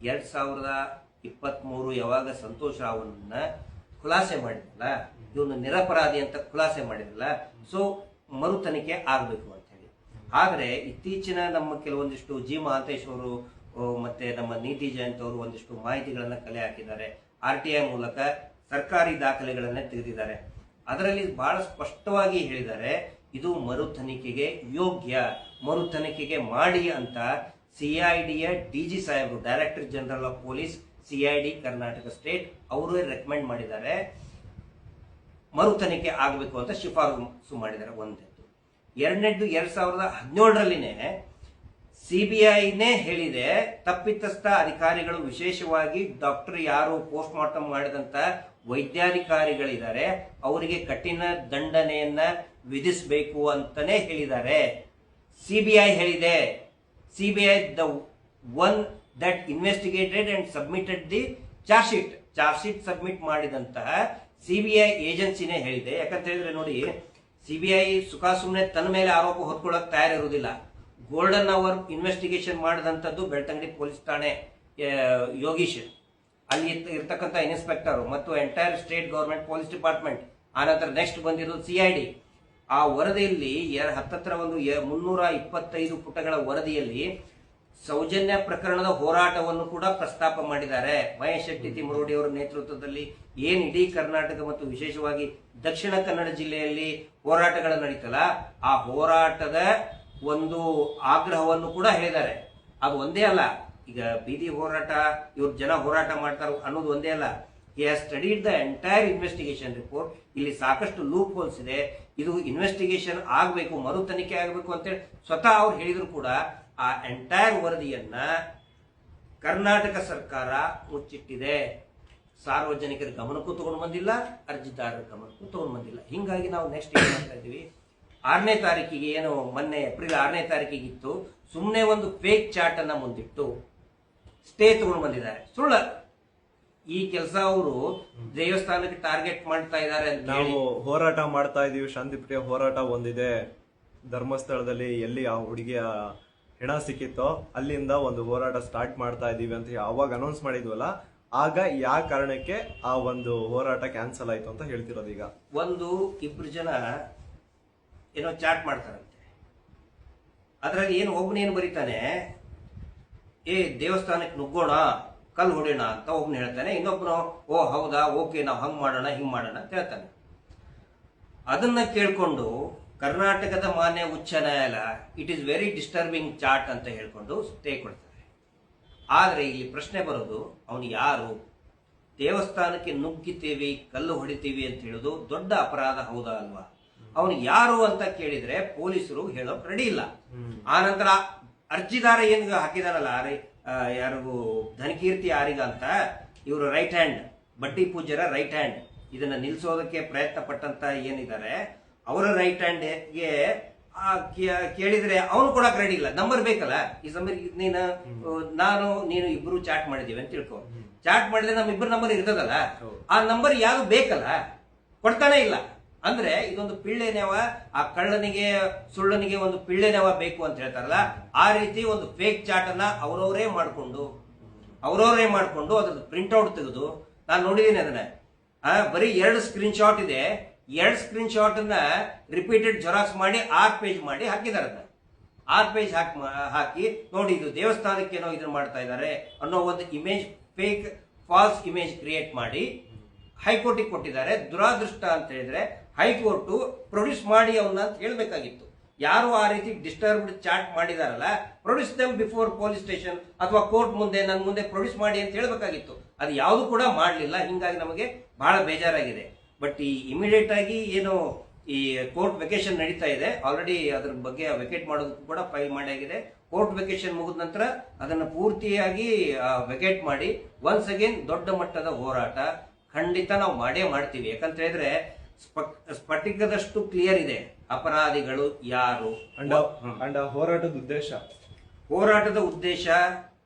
2023 ಯಾವಾಗ ಸಂತೋಷ್ ರಾವ್ನ ಖುಲಾಸೆ ಮಾಡಿದ್ರಲ್ಲ, ಇವನು ನಿರಪರಾಧಿ ಅಂತ ಖುಲಾಸೆ ಮಾಡಿದ್ರಲ್ಲ, ಸೊ ಮರು ತನಿಖೆ ಆಗಬೇಕು ಅಂತ ಹೇಳಿ. ಆದ್ರೆ ಇತ್ತೀಚಿನ ನಮ್ಮ ಕೆಲವೊಂದಿಷ್ಟು ಜಿ ಮಹಾಂತೇಶ್ ಅವರು ಮತ್ತೆ ನಮ್ಮ ನೀತಿ ಜಯಂತ್ ಅವರು ಒಂದಿಷ್ಟು ಮಾಹಿತಿಗಳನ್ನ ಕಲೆ ಹಾಕಿದ್ದಾರೆ. RTI ಮೂಲಕ ಸರ್ಕಾರಿ ದಾಖಲೆಗಳನ್ನ ತೆಗೆದಿದ್ದಾರೆ. ಅದರಲ್ಲಿ ಬಹಳ ಸ್ಪಷ್ಟವಾಗಿ ಹೇಳಿದ್ದಾರೆ, ಇದು ಮರು ತನಿಖೆಗೆ ಯೋಗ್ಯ, ಮರು ತನಿಖೆಗೆ ಮಾಡಿ ಅಂತ CIDಯ DG ಸಾಹೇಬರು, director general of police CID Karnataka state, ಅವರು ರೆಕಮೆಂಡ್ ಮಾಡಿದ್ದಾರೆ, ಮರು ತನಿಖೆ ಆಗಬೇಕು ಅಂತ ಶಿಫಾರಸು ಮಾಡಿದ್ದಾರೆ. ಒಂದನೇದು. ಎರಡನೇದು 2017ರಲ್ಲಿನೇ CBIನೇ ಹೇಳಿದೆ, ತಪ್ಪಿತಸ್ಥ ಅಧಿಕಾರಿಗಳು, ವಿಶೇಷವಾಗಿ ಡಾಕ್ಟರ್ ಯಾರು ಪೋಸ್ಟ್ ಮಾರ್ಟಮ್ ಮಾಡಿದಂತ ವೈದ್ಯಾಧಿಕಾರಿಗಳಿದ್ದಾರೆ, ಅವರಿಗೆ ಕಠಿಣ ದಂಡನೆಯನ್ನ ವಿಧಿಸಬೇಕು ಅಂತಾನೆ ಹೇಳಿದ್ದಾರೆ. CBI ಹೇಳಿದೆ. CBI the one that investigated and submitted the charge sheet submit ಮಾಡಿದಂತಹ CBI ಏಜೆನ್ಸಿನೇ ಹೇಳಿದೆ. ಯಾಕಂತ ಹೇಳಿದ್ರೆ ನೋಡಿ, CBI ಸುಮ್ಮನೆ ತನ್ನ ಮೇಲೆ ಆರೋಪ ಹೊತ್ಕೊಳ್ಳೋಕೆ ತಯಾರಿರುವುದಿಲ್ಲ. ಗೋಲ್ಡನ್ ಅವರ್ ಇನ್ವೆಸ್ಟಿಗೇಷನ್ ಮಾಡಿದಂಥದ್ದು ಬೆಳ್ತಂಗಡಿ ಪೊಲೀಸ್ ಠಾಣೆ ಯೋಗೀಶ್, ಅಲ್ಲಿ ಇರ್ತಕ್ಕಂಥ ಇನ್ಸ್ಪೆಕ್ಟರ್ ಮತ್ತು entire state government police department, ಆನಂತರ ನೆಕ್ಸ್ಟ್ ಬಂದಿರೋದು CID. ಆ ವರದಿಯಲ್ಲಿ ಹತ್ತತ್ರ ಒಂದು 325 ಪುಟಗಳ ವರದಿಯಲ್ಲಿ ಸೌಜನ್ಯ ಪ್ರಕರಣದ ಹೋರಾಟವನ್ನು ಕೂಡ ಪ್ರಸ್ತಾಪ ಮಾಡಿದ್ದಾರೆ. ಮಹೇಶ್ ಶೆಟ್ಟಿ ತಿಮರೂಡಿ ಅವರ ನೇತೃತ್ವದಲ್ಲಿ ಏನ್ ಇಡೀ ಕರ್ನಾಟಕ ಮತ್ತು ವಿಶೇಷವಾಗಿ ದಕ್ಷಿಣ ಕನ್ನಡ ಜಿಲ್ಲೆಯಲ್ಲಿ ಹೋರಾಟಗಳು ನಡೀತಲ್ಲ, ಆ ಹೋರಾಟದ ಒಂದು ಆಗ್ರಹವನ್ನು ಕೂಡ ಹೇಳಿದ್ದಾರೆ. ಅದು ಒಂದೇ ಅಲ್ಲ, ಈಗ ಬೀದಿ ಹೋರಾಟ ಇವ್ರ ಜನ ಹೋರಾಟ ಮಾಡ್ತಾರೆ ಅನ್ನೋದು ಒಂದೇ ಅಲ್ಲ. He has studied the entire investigation report. ಇಲ್ಲಿ ಸಾಕಷ್ಟು ಲೂಪ್ ಹೋಲ್ಸ್ ಇದೆ, ಇದು ಇನ್ವೆಸ್ಟಿಗೇಷನ್ ಆಗಬೇಕು, ಮರು ತನಿಖೆ ಆಗಬೇಕು ಅಂತೇಳಿ ಸ್ವತಃ ಅವ್ರು ಹೇಳಿದ್ರು ಕೂಡ ಆ ಎಂಟೈರ್ ವರದಿಯನ್ನ ಕರ್ನಾಟಕ ಸರ್ಕಾರ ಮುಚ್ಚಿಟ್ಟಿದೆ. ಸಾರ್ವಜನಿಕರ ಗಮನಕ್ಕೂ ತಗೊಂಡು ಬಂದಿಲ್ಲ, ಅರ್ಜಿದಾರರ ಗಮನಕ್ಕೂ ತಗೊಂಡು ಬಂದಿಲ್ಲ. ಹಿಂಗಾಗಿ ನಾವು ನೆಕ್ಸ್ಟ್ ಏನ್ ಮಾಡ್ತಾ ಇದೀವಿ, 6ನೇ ತಾರೀಕಿಗೆ, ಏನು ಮೊನ್ನೆ ಏಪ್ರಿಲ್ 6ನೇ ತಾರೀಕಿಗೆ ಇತ್ತು, ಸುಮ್ಮನೆ ಒಂದು ಫೇಕ್ ಚಾರ್ಟ್ ಅನ್ನ ಮುಂದಿಟ್ಟು ಸ್ಟೇ ತಗೊಂಡು ಬಂದಿದ್ದಾರೆ. ಸುಳ್ಳ ಈ ಕೆಲಸ ಅವರು ದೇವಸ್ಥಾನಕ್ಕೆ ಟಾರ್ಗೆಟ್ ಮಾಡ್ತಾ ಇದ್ದಾರೆ. ನಾವು ಹೋರಾಟ ಮಾಡ್ತಾ ಇದೀವಿ, ಶಾಂತಿಪ್ರಿಯ ಹೋರಾಟ ಒಂದಿದೆ ಧರ್ಮಸ್ಥಳದಲ್ಲಿ, ಎಲ್ಲಿ ಆ ಹುಡುಗಿಯ ಹೆಣ ಸಿಕ್ಕಿತ್ತೋ ಅಲ್ಲಿಂದ ಒಂದು ಹೋರಾಟ ಸ್ಟಾರ್ಟ್ ಮಾಡ್ತಾ ಇದೀವಿ ಅಂತ ಯಾವಾಗ ಅನೌನ್ಸ್ ಮಾಡಿದ್ವಲ್ಲ, ಆಗ ಯಾವ ಕಾರಣಕ್ಕೆ ಆ ಒಂದು ಹೋರಾಟ ಕ್ಯಾನ್ಸಲ್ ಆಯ್ತು ಅಂತ ಹೇಳ್ತಿರೋದು ಈಗ. ಒಂದು ಇಬ್ರು ಜನ ಏನೋ ಚಾಟ್ ಮಾಡ್ತಾರಂತೆ. ಅದ್ರಲ್ಲಿ ಏನು ಒಬ್ಬನೇನು ಬರೀತಾನೆ, ದೇವಸ್ಥಾನಕ್ಕೆ ನುಗ್ಗೋಣ, ಕಲ್ಲು ಹೊಡೆಯೋಣ ಅಂತ ಒಬ್ನು ಹೇಳ್ತಾನೆ. ಇನ್ನೊಬ್ನು ಓ ಹೌದಾ, ಓಕೆ, ನಾವು ಹಂಗ್ ಮಾಡೋಣ ಹಿಂಗ್ ಮಾಡೋಣ ಅಂತ ಹೇಳ್ತಾನೆ. ಅದನ್ನ ಕೇಳ್ಕೊಂಡು ಕರ್ನಾಟಕದ ಮಾನ್ಯ ಉಚ್ಚ ನ್ಯಾಯಾಲಯ it is very disturbing chat ಅಂತ ಹೇಳ್ಕೊಂಡು ಸ್ಟೇ ಕೊಡ್ತಾರೆ. ಆದ್ರೆ ಇಲ್ಲಿ ಪ್ರಶ್ನೆ ಬರೋದು, ಅವನು ಯಾರು? ದೇವಸ್ಥಾನಕ್ಕೆ ನುಗ್ಗಿತೀವಿ, ಕಲ್ಲು ಹೊಡಿತೀವಿ ಅಂತ ಹೇಳೋದು ದೊಡ್ಡ ಅಪರಾಧ ಹೌದಾ ಅಲ್ವಾ? ಅವನು ಯಾರು ಅಂತ ಕೇಳಿದ್ರೆ ಪೊಲೀಸರು ಹೇಳೋಕ್ ರೆಡಿ ಇಲ್ಲ. ಆನಂತರ ಅರ್ಜಿದಾರ ಏನ್ ಹಾಕಿದಾರಲ್ಲ, ಯಾರಿಗೂ ಧನಕೀರ್ತಿ ಆರಿಗ ಅಂತ, ಇವರು ರೈಟ್ ಹ್ಯಾಂಡ್, ಬಡ್ಡಿ ಪೂಜ್ಯರ ರೈಟ್ ಹ್ಯಾಂಡ್, ಇದನ್ನ ನಿಲ್ಸೋದಕ್ಕೆ ಪ್ರಯತ್ನ ಪಟ್ಟಂತ ಏನಿದ್ದಾರೆ ಅವರ ರೈಟ್ ಹ್ಯಾಂಡ್ಗೆ ಕೇಳಿದ್ರೆ ಅವನು ಕೊಡಕ್ ರೆಡಿ ಇಲ್ಲ. ನಂಬರ್ ಬೇಕಲ್ಲ. ಈ ಸಮಯ ನೀನು ಇಬ್ರು ಚಾಟ್ ಮಾಡಿದೀವಿ ಅಂತ ತಿಳ್ಕೊ. ಚಾಟ್ ಮಾಡಿದ್ರೆ ನಮ್ ಇಬ್ಬರು ನಂಬರ್ ಇರ್ತದಲ್ಲ, ಆ ನಂಬರ್ ಯಾವ್ದು ಬೇಕಲ್ಲ, ಕೊಡ್ತಾನೆ ಇಲ್ಲ. ಅಂದ್ರೆ ಇದೊಂದು ಪಿಳ್ಳೆನೆವ, ಆ ಕಳ್ಳನಿಗೆ ಸುಳ್ಳನಿಗೆ ಒಂದು ಪಿಳ್ಳೆನೆವ ಬೇಕು ಅಂತ ಹೇಳ್ತಾರಲ್ಲ, ಆ ರೀತಿ ಒಂದು ಫೇಕ್ ಚಾಟ್ ಅನ್ನ ಅವರವರೇ ಮಾಡ್ಕೊಂಡು ಅದ್ರದ್ದು ಪ್ರಿಂಟ್ಔಟ್ ತೆಗೆದು, ನಾನು ನೋಡಿದೀನಿ ಅದನ್ನ, ಬರೀ 2 ಸ್ಕ್ರೀನ್ ಶಾಟ್ ಇದೆ. 2 ಸ್ಕ್ರೀನ್ ಶಾಟ್ ಅನ್ನ ರಿಪೀಟೆಡ್ ಜೆರಾಕ್ಸ್ ಮಾಡಿ 6 ಪೇಜ್ ಮಾಡಿ ಹಾಕಿದಾರೆ. ಅದನ್ನ 6 ಪೇಜ್ ಹಾಕಿ ನೋಡಿ, ಇದು ದೇವಸ್ಥಾನಕ್ಕೆ ಏನೋ ಇದನ್ನ ಮಾಡ್ತಾ ಇದ್ದಾರೆ ಅನ್ನೋ ಒಂದು image, fake false image create ಮಾಡಿ ಹೈಕೋರ್ಟಿಗೆ ಕೊಟ್ಟಿದ್ದಾರೆ. ದುರಾದೃಷ್ಟ ಅಂತ ಹೇಳಿದ್ರೆ ಹೈಕೋರ್ಟ್ ಪ್ರೊಡ್ಯೂಸ್ ಮಾಡಿ ಅವನ್ನ ಅಂತ ಹೇಳ್ಬೇಕಾಗಿತ್ತು. ಯಾರು ಆ ರೀತಿ ಡಿಸ್ಟರ್ಬ್ಡ್ ಚಾಟ್ ಮಾಡಿದಾರಲ್ಲ, ಪ್ರೊಡ್ಯೂಸ್ ದಮ್ ಬಿಫೋರ್ ಪೊಲೀಸ್ ಸ್ಟೇಷನ್ ಅಥವಾ ಕೋರ್ಟ್ ಮುಂದೆ, ನನ್ನ ಮುಂದೆ ಪ್ರೊಡ್ಯೂಸ್ ಮಾಡಿ ಅಂತ ಹೇಳ್ಬೇಕಾಗಿತ್ತು. ಅದು ಯಾವುದು ಕೂಡ ಮಾಡಲಿಲ್ಲ. ಹಿಂಗಾಗಿ ನಮಗೆ ಬಹಳ ಬೇಜಾರಾಗಿದೆ. ಬಟ್ ಈ ಇಮಿಡಿಯೇಟ್ ಆಗಿ ಏನು ಈ ಕೋರ್ಟ್ ವೆಕೇಶನ್ ನಡೀತಾ ಇದೆ, ಆಲ್ರೆಡಿ ಅದ್ರ ಬಗ್ಗೆ ವೆಕೇಟ್ ಮಾಡೋದಕ್ಕೂ ಕೂಡ ಫೈಲ್ ಮಾಡಿ ಆಗಿದೆ. ಕೋರ್ಟ್ ವೆಕೇಶನ್ ಮುಗಿದ ನಂತರ ಅದನ್ನು ಪೂರ್ತಿಯಾಗಿ ವೆಕೇಟ್ ಮಾಡಿ ಒನ್ಸ್ ಅಗೇನ್ ದೊಡ್ಡ ಮಟ್ಟದ ಹೋರಾಟ ಖಂಡಿತ ನಾವು ಮಾಡೇ ಮಾಡ್ತೀವಿ. ಯಾಕಂತ ಹೇಳಿದ್ರೆ ಸ್ಫಟಿಕದಷ್ಟು ಕ್ಲಿಯರ್ ಇದೆ ಅಪರಾಧಿಗಳು ಯಾರು. ಹೋರಾಟದ ಉದ್ದೇಶ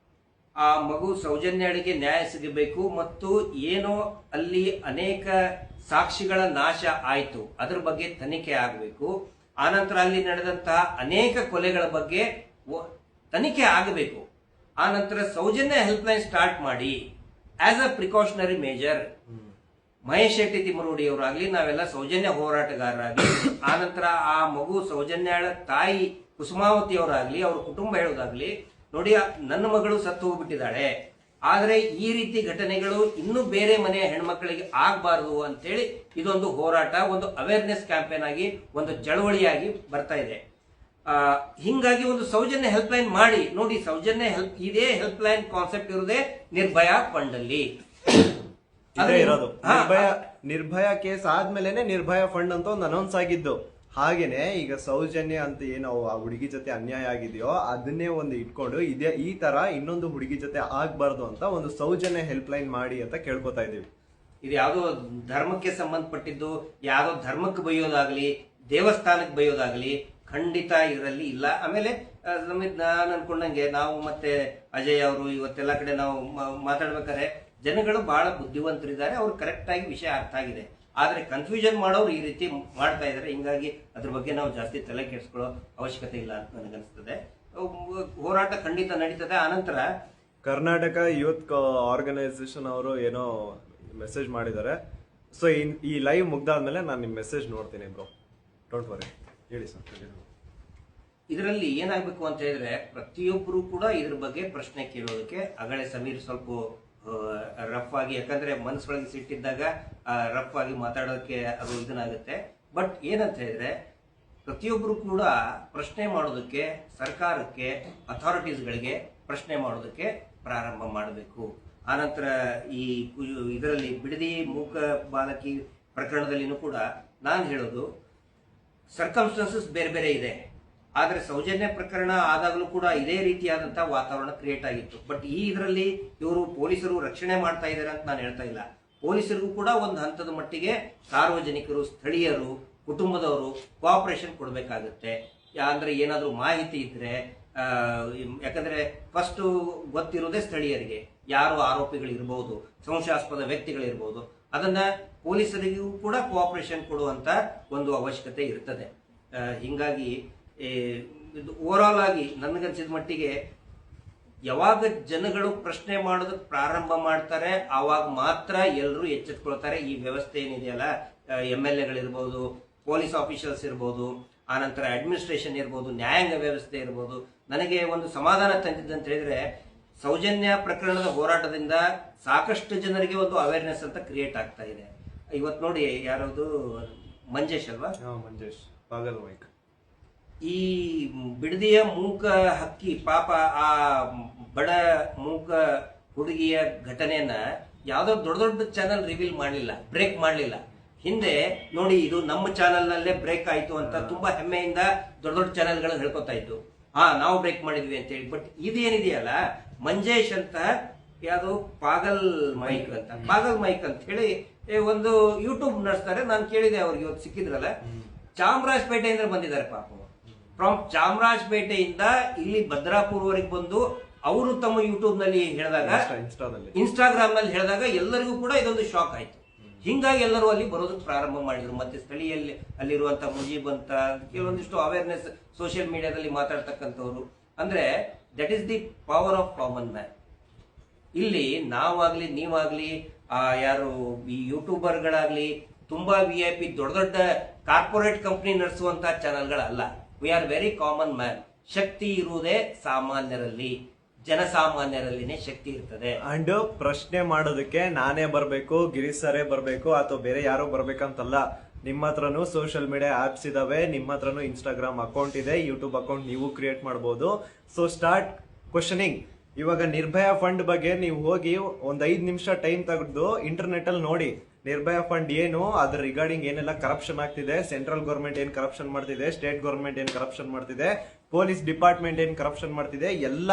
ಆ ಮಗು ಸೌಜನ್ಯಳಿಗೆ ನ್ಯಾಯ ಸಿಗಬೇಕು, ಮತ್ತು ಏನೋ ಅಲ್ಲಿ ಅನೇಕ ಸಾಕ್ಷಿಗಳ ನಾಶ ಆಯ್ತು, ಅದ್ರ ಬಗ್ಗೆ ತನಿಖೆ ಆಗಬೇಕು. ಆನಂತರ ಅಲ್ಲಿ ನಡೆದಂತಹ ಅನೇಕ ಕೊಲೆಗಳ ಬಗ್ಗೆ ತನಿಖೆ ಆಗಬೇಕು. ಆನಂತರ ಸೌಜನ್ಯ ಹೆಲ್ಪ್ ಲೈನ್ ಸ್ಟಾರ್ಟ್ ಮಾಡಿ as a precautionary measure. Mahesh Shetty Thimmarodi ಅವರಾಗ್ಲಿ, ನಾವೆಲ್ಲ ಸೌಜನ್ಯ ಹೋರಾಟಗಾರರಾಗ್ಲಿ, ಆನಂತರ ಆ ಮಗು ಸೌಜನ್ಯಳ ತಾಯಿ ಕುಸುಮಾವತಿ ಅವರಾಗ್ಲಿ, ಅವ್ರ ಕುಟುಂಬ ಹೇಳೋದಾಗ್ಲಿ, ನೋಡಿ ನನ್ನ ಮಗಳು ಸತ್ತು ಹೋಗ್ಬಿಟ್ಟಿದ್ದಾಳೆ, ಆದ್ರೆ ಈ ರೀತಿ ಘಟನೆಗಳು ಇನ್ನೂ ಬೇರೆ ಮನೆಯ ಹೆಣ್ಮಕ್ಳಿಗೆ ಆಗ್ಬಾರ್ದು ಅಂತೇಳಿ ಇದೊಂದು ಹೋರಾಟ, ಒಂದು ಅವೇರ್ನೆಸ್ ಕ್ಯಾಂಪೇನ್ ಆಗಿ, ಒಂದು ಚಳವಳಿಯಾಗಿ ಬರ್ತಾ ಇದೆ. ಹಿಂಗಾಗಿ ಒಂದು ಸೌಜನ್ಯ ಹೆಲ್ಪ್ ಲೈನ್ ಮಾಡಿ ನೋಡಿ. ಸೌಜನ್ಯ ಇದೇ ಹೆಲ್ಪ್ ಲೈನ್ ಕಾನ್ಸೆಪ್ಟ್ ಇರುವುದೇ ನಿರ್ಭಯ ಫಂಡ್ ಅಲ್ಲಿ ಇರೋದು. ನಿರ್ಭಯ ಕೇಸ್ ಆದ್ಮೇಲೆನೆ ನಿರ್ಭಯ ಫಂಡ್ ಅಂತ ಒಂದು ಅನೌನ್ಸ್ ಆಗಿದ್ದು. ಹಾಗೇನೆ ಈಗ ಸೌಜನ್ಯ ಅಂತ ಏನೋ ಆ ಹುಡುಗಿ ಜೊತೆ ಅನ್ಯಾಯ ಆಗಿದೆಯೋ ಅದನ್ನೇ ಒಂದು ಇಟ್ಕೊಂಡು ಈ ತರ ಇನ್ನೊಂದು ಹುಡುಗಿ ಜೊತೆ ಆಗ್ಬಾರ್ದು ಅಂತ ಒಂದು ಸೌಜನ್ಯ ಹೆಲ್ಪ್ ಲೈನ್ ಮಾಡಿ ಅಂತ ಕೇಳ್ಕೊತಾ ಇದೀವಿ. ಇದು ಯಾವುದೋ ಧರ್ಮಕ್ಕೆ ಸಂಬಂಧಪಟ್ಟಿದ್ದು, ಯಾವುದೋ ಧರ್ಮಕ್ಕೆ ಬೈಯೋದಾಗ್ಲಿ, ದೇವಸ್ಥಾನಕ್ಕೆ ಬೈಯೋದಾಗ್ಲಿ ಖಂಡಿತ ಇದರಲ್ಲಿ ಇಲ್ಲ. ಆಮೇಲೆ ನಾನು ಅನ್ಕೊಂಡಂಗೆ ನಾವು ಮತ್ತೆ ಅಜಯ್ ಅವರು ಇವತ್ತೆಲ್ಲ ಕಡೆ ನಾವು ಮಾತಾಡ್ಬೇಕಾದ್ರೆ ಜನಗಳು ಬಹಳ ಬುದ್ಧಿವಂತರಿದ್ದಾರೆ, ಅವ್ರು ಕರೆಕ್ಟ್ ಆಗಿ ವಿಷಯ ಅರ್ಥ ಆಗಿದೆ. ಆದ್ರೆ ಕನ್ಫ್ಯೂಷನ್ ಮಾಡೋರು ಈ ರೀತಿ ಮಾಡ್ತಾ ಇದ್ದಾರೆ. ಹಿಂಗಾಗಿ ಅದ್ರ ಬಗ್ಗೆ ನಾವು ಜಾಸ್ತಿ ತಲೆ ಕೆಡಿಸ್ಕೊಳ್ಳೋ ಅವಶ್ಯಕತೆ ಇಲ್ಲ ಅಂತ ನನಗನ್ಸ್ತದೆ. ಹೋರಾಟ ಖಂಡಿತ ನಡೀತದೆ. ಆನಂತರ ಕರ್ನಾಟಕ ಯೂತ್ ಆರ್ಗನೈಸೇಷನ್ ಅವರು ಏನೋ ಮೆಸೇಜ್ ಮಾಡಿದ್ದಾರೆ. ಸೊ ಈ ಲೈವ್ ಮುಗ್ದಾದ್ಮೇಲೆ ನಾನು ನಿಮ್ಮ ಮೆಸೇಜ್ ನೋಡ್ತೀನಿ ಬ್ರೋ, ಡೋಂಟ್ ವರಿ. ಹೇಳಿ ಸರ್. ಇದರಲ್ಲಿ ಏನಾಗಬೇಕು ಅಂತ ಹೇಳಿದ್ರೆ ಪ್ರತಿಯೊಬ್ಬರು ಕೂಡ ಇದ್ರ ಬಗ್ಗೆ ಪ್ರಶ್ನೆ ಕೇಳೋದಕ್ಕೆ, ಅಗಳೆ ಸಮೀರ್ ಸ್ವಲ್ಪ ರಫ್ ಆಗಿ, ಯಾಕಂದ್ರೆ ಮನಸ್ಸೊಳಗೆ ಸಿಟ್ಟಿದ್ದಾಗ ರಫ್ ಆಗಿ ಮಾತಾಡೋದಕ್ಕೆ ಅದು ಇದನ್ನಾಗುತ್ತೆ. ಬಟ್ ಏನಂತ ಹೇಳಿದ್ರೆ ಪ್ರತಿಯೊಬ್ಬರು ಕೂಡ ಪ್ರಶ್ನೆ ಮಾಡೋದಕ್ಕೆ, ಸರ್ಕಾರಕ್ಕೆ, ಅಥಾರಿಟೀಸ್ಗಳಿಗೆ ಪ್ರಶ್ನೆ ಮಾಡೋದಕ್ಕೆ ಪ್ರಾರಂಭ ಮಾಡಬೇಕು. ಆನಂತರ ಇದರಲ್ಲಿ ಬಿಡದಿ ಮೂಕ ಬಾಲಕಿ ಪ್ರಕರಣದಲ್ಲಿನೂ ಕೂಡ ನಾನು ಹೇಳೋದು ಸರ್ಕಮ್ಸ್ಟೆನ್ಸಸ್ ಬೇರೆ ಬೇರೆ ಇದೆ. ಆದ್ರೆ ಸೌಜನ್ಯ ಪ್ರಕರಣ ಆದಾಗಲೂ ಕೂಡ ಇದೇ ರೀತಿಯಾದಂತಹ ವಾತಾವರಣ ಕ್ರಿಯೇಟ್ ಆಗಿತ್ತು. ಬಟ್ ಇದರಲ್ಲಿ ಇವರು ಪೊಲೀಸರು ರಕ್ಷಣೆ ಮಾಡ್ತಾ ಇದ್ದಾರೆ ಅಂತ ನಾನು ಹೇಳ್ತಾ ಇಲ್ಲ. ಪೊಲೀಸರಿಗೂ ಕೂಡ ಒಂದು ಹಂತದ ಮಟ್ಟಿಗೆ ಸಾರ್ವಜನಿಕರು, ಸ್ಥಳೀಯರು, ಕುಟುಂಬದವರು ಕೋಆಪರೇಷನ್ ಕೊಡಬೇಕಾಗುತ್ತೆ. ಅಂದ್ರೆ ಏನಾದರೂ ಮಾಹಿತಿ ಇದ್ರೆ, ಯಾಕಂದ್ರೆ ಫಸ್ಟ್ ಗೊತ್ತಿರೋದೇ ಸ್ಥಳೀಯರಿಗೆ, ಯಾರು ಆರೋಪಿಗಳಿರ್ಬಹುದು, ಸಂಶಯಾಸ್ಪದ ವ್ಯಕ್ತಿಗಳಿರ್ಬಹುದು, ಅದನ್ನ ಪೊಲೀಸರಿಗೂ ಕೂಡ ಕೋಆಪರೇಷನ್ ಕೊಡುವಂತ ಒಂದು ಅವಶ್ಯಕತೆ ಇರ್ತದೆ. ಹಿಂಗಾಗಿ ಇದು ಓವರ್ ಆಲ್ ಆಗಿ ನನಗನ್ಸಿದ ಮಟ್ಟಿಗೆ ಯಾವಾಗ ಜನಗಳು ಪ್ರಶ್ನೆ ಮಾಡೋದಕ್ಕೆ ಪ್ರಾರಂಭ ಮಾಡ್ತಾರೆ ಆವಾಗ ಮಾತ್ರ ಎಲ್ಲರೂ ಎಚ್ಚೆತ್ಕೊಳ್ತಾರೆ. ಈ ವ್ಯವಸ್ಥೆ ಏನಿದೆಯಲ್ಲ, MLA ಗಳಿರ್ಬೋದು, ಪೊಲೀಸ್ ಆಫೀಷಿಯಲ್ಸ್ ಇರ್ಬೋದು, ಆನಂತರ ಅಡ್ಮಿನಿಸ್ಟ್ರೇಷನ್ ಇರ್ಬೋದು, ನ್ಯಾಯಾಂಗ ವ್ಯವಸ್ಥೆ ಇರ್ಬೋದು. ನನಗೆ ಒಂದು ಸಮಾಧಾನ ತಂದಿದ್ದಂತ ಹೇಳಿದ್ರೆ, ಸೌಜನ್ಯ ಪ್ರಕರಣದ ಹೋರಾಟದಿಂದ ಸಾಕಷ್ಟು ಜನರಿಗೆ ಒಂದು ಅವೇರ್ನೆಸ್ ಅಂತ ಕ್ರಿಯೇಟ್ ಆಗ್ತಾ ಇದೆ. ಇವತ್ತು ನೋಡಿ, ಯಾರದು ಮಂಜೇಶ್ ಅಲ್ವಾ, ಮಂಜೇಶ್ ಪಾಗಲ್ ಮೈಕ್, ಈ ಬಿಡದಿಯ ಮೂಕ ಹಕ್ಕಿ ಪಾಪ ಆ ಬಡ ಮೂಕ ಹುಡುಗಿಯ ಘಟನೆಯನ್ನ ಯಾವ್ದೋ ದೊಡ್ಡ ದೊಡ್ಡ ಚಾನೆಲ್ ರಿವೀಲ್ ಮಾಡಲಿಲ್ಲ, ಬ್ರೇಕ್ ಮಾಡಲಿಲ್ಲ. ಹಿಂದೆ ನೋಡಿ, ಇದು ನಮ್ಮ ಚಾನೆಲ್ ನಲ್ಲೇ ಬ್ರೇಕ್ ಆಯ್ತು ಅಂತ ತುಂಬಾ ಹೆಮ್ಮೆಯಿಂದ ದೊಡ್ಡ ದೊಡ್ಡ ಚಾನೆಲ್ಗಳು ಹೇಳ್ಕೊತಾ ಇದ್ದು, ನಾವು ಬ್ರೇಕ್ ಮಾಡಿದ್ವಿ ಅಂತ ಹೇಳಿ. ಬಟ್ ಇದೇನಿದೆಯಲ್ಲ, ಮಂಜೇಶ್ ಅಂತ ಯಾವುದು ಪಾಗಲ್ ಮೈಕ್ ಅಂತ ಹೇಳಿ ಒಂದು ಯೂಟ್ಯೂಬ್ ನಡೆಸ್ತಾರೆ. ನಾನು ಕೇಳಿದೆ, ಅವ್ರಿಗೆ ಇವತ್ತು ಸಿಕ್ಕಿದ್ರಲ್ಲ, ಚಾಮರಾಜಪೇಟೆಯಿಂದ ಬಂದಿದ್ದಾರೆ ಪಾಪ. ಫ್ರಮ್ ಚಾಮರಾಜಪೇಟೆಯಿಂದ ಇಲ್ಲಿ ಭದ್ರಾಪುರವರೆಗೆ ಬಂದು ಅವರು ತಮ್ಮ ಯೂಟ್ಯೂಬ್ ನಲ್ಲಿ ಹೇಳಿದಾಗ, ಇನ್ಸ್ಟಾಗ್ರಾಮ್ ನಲ್ಲಿ ಹೇಳಿದಾಗ ಎಲ್ಲರಿಗೂ ಕೂಡ ಇದೊಂದು ಶಾಕ್ ಆಯ್ತು. ಹಿಂಗಾಗಿ ಎಲ್ಲರೂ ಅಲ್ಲಿ ಬರೋದಕ್ಕೆ ಪ್ರಾರಂಭ ಮಾಡಿದ್ರು. ಮತ್ತೆ ಸ್ಥಳೀಯಲ್ಲಿ ಅಲ್ಲಿರುವಂತ ಮುಜೀಬ್ ಅಂತ ಕೆಲವೊಂದಿಷ್ಟು ಅವೇರ್ನೆಸ್ ಸೋಷಿಯಲ್ ಮೀಡಿಯಾದಲ್ಲಿ ಮಾತಾಡ್ತಕ್ಕಂಥವ್ರು. ಅಂದ್ರೆ that is the power of common man. ಇಲ್ಲಿ ನಾವಾಗ್ಲಿ ನೀವಾಗ್ಲಿ ಯಾರು ಈ ಯೂಟ್ಯೂಬರ್ಗಳಾಗ್ಲಿ ತುಂಬಾ VIP ದೊಡ್ಡ ದೊಡ್ಡ ಕಾರ್ಪೊರೇಟ್ ಕಂಪನಿ ನಡೆಸುವಂತಹ ಚಾನೆಲ್ಗಳಲ್ಲ. We are very common man. ಶಕ್ತಿ ಇರುವುದೇ ಸಾಮಾನ್ಯರಲ್ಲಿ, ಜನಸಾಮಾನ್ಯರಲ್ಲಿನೇ ಶಕ್ತಿ ಇರ್ತದೆ. ಅಂಡ್ ಪ್ರಶ್ನೆ ಮಾಡೋದಕ್ಕೆ ನಾನೇ ಬರ್ಬೇಕು, ಗಿರೀಶ್ ಸರೇ ಬರ್ಬೇಕು, ಅಥವಾ ಬೇರೆ ಯಾರೋ ಬರ್ಬೇಕಂತಲ್ಲ. ನಿಮ್ಮ ಹತ್ರನೂ ಸೋಷಿಯಲ್ ಮೀಡಿಯಾ ಆಪ್ಸ್ ಇದಾವೆ, ನಿಮ್ಮ ಹತ್ರನೂ ಇನ್ಸ್ಟಾಗ್ರಾಮ್ ಅಕೌಂಟ್ ಇದೆ, ಯೂಟ್ಯೂಬ್ ಅಕೌಂಟ್ ನೀವು ಕ್ರಿಯೇಟ್ ಮಾಡಬಹುದು. So start questioning. ಇವಾಗ ನಿರ್ಭಯ ಫಂಡ್ ಬಗ್ಗೆ ನೀವು ಹೋಗಿ ಒಂದ್ 5 ನಿಮಿಷ ಟೈಮ್ ತೆಗೆದು ಇಂಟರ್ನೆಟ್ ಅಲ್ಲಿ ನೋಡಿ, ನಿರ್ಭಯ ಫಂಡ್ ಏನು, ಅದ್ರ ರಿಗಾರ್ಡಿಂಗ್ ಏನೆಲ್ಲ ಕರಪ್ಷನ್ ಆಗ್ತಿದೆ, ಸೆಂಟ್ರಲ್ ಗೌರ್ಮೆಂಟ್ ಏನ್ ಕರಪ್ಷನ್ ಮಾಡ್ತಿದೆ, ಸ್ಟೇಟ್ ಗೌರ್ಮೆಂಟ್ ಏನ್ ಕರಪ್ಷನ್ ಮಾಡ್ತಿದೆ, ಪೊಲೀಸ್ ಡಿಪಾರ್ಟ್ಮೆಂಟ್ ಏನ್ ಕರಪ್ಷನ್ ಮಾಡ್ತಿದೆ, ಎಲ್ಲ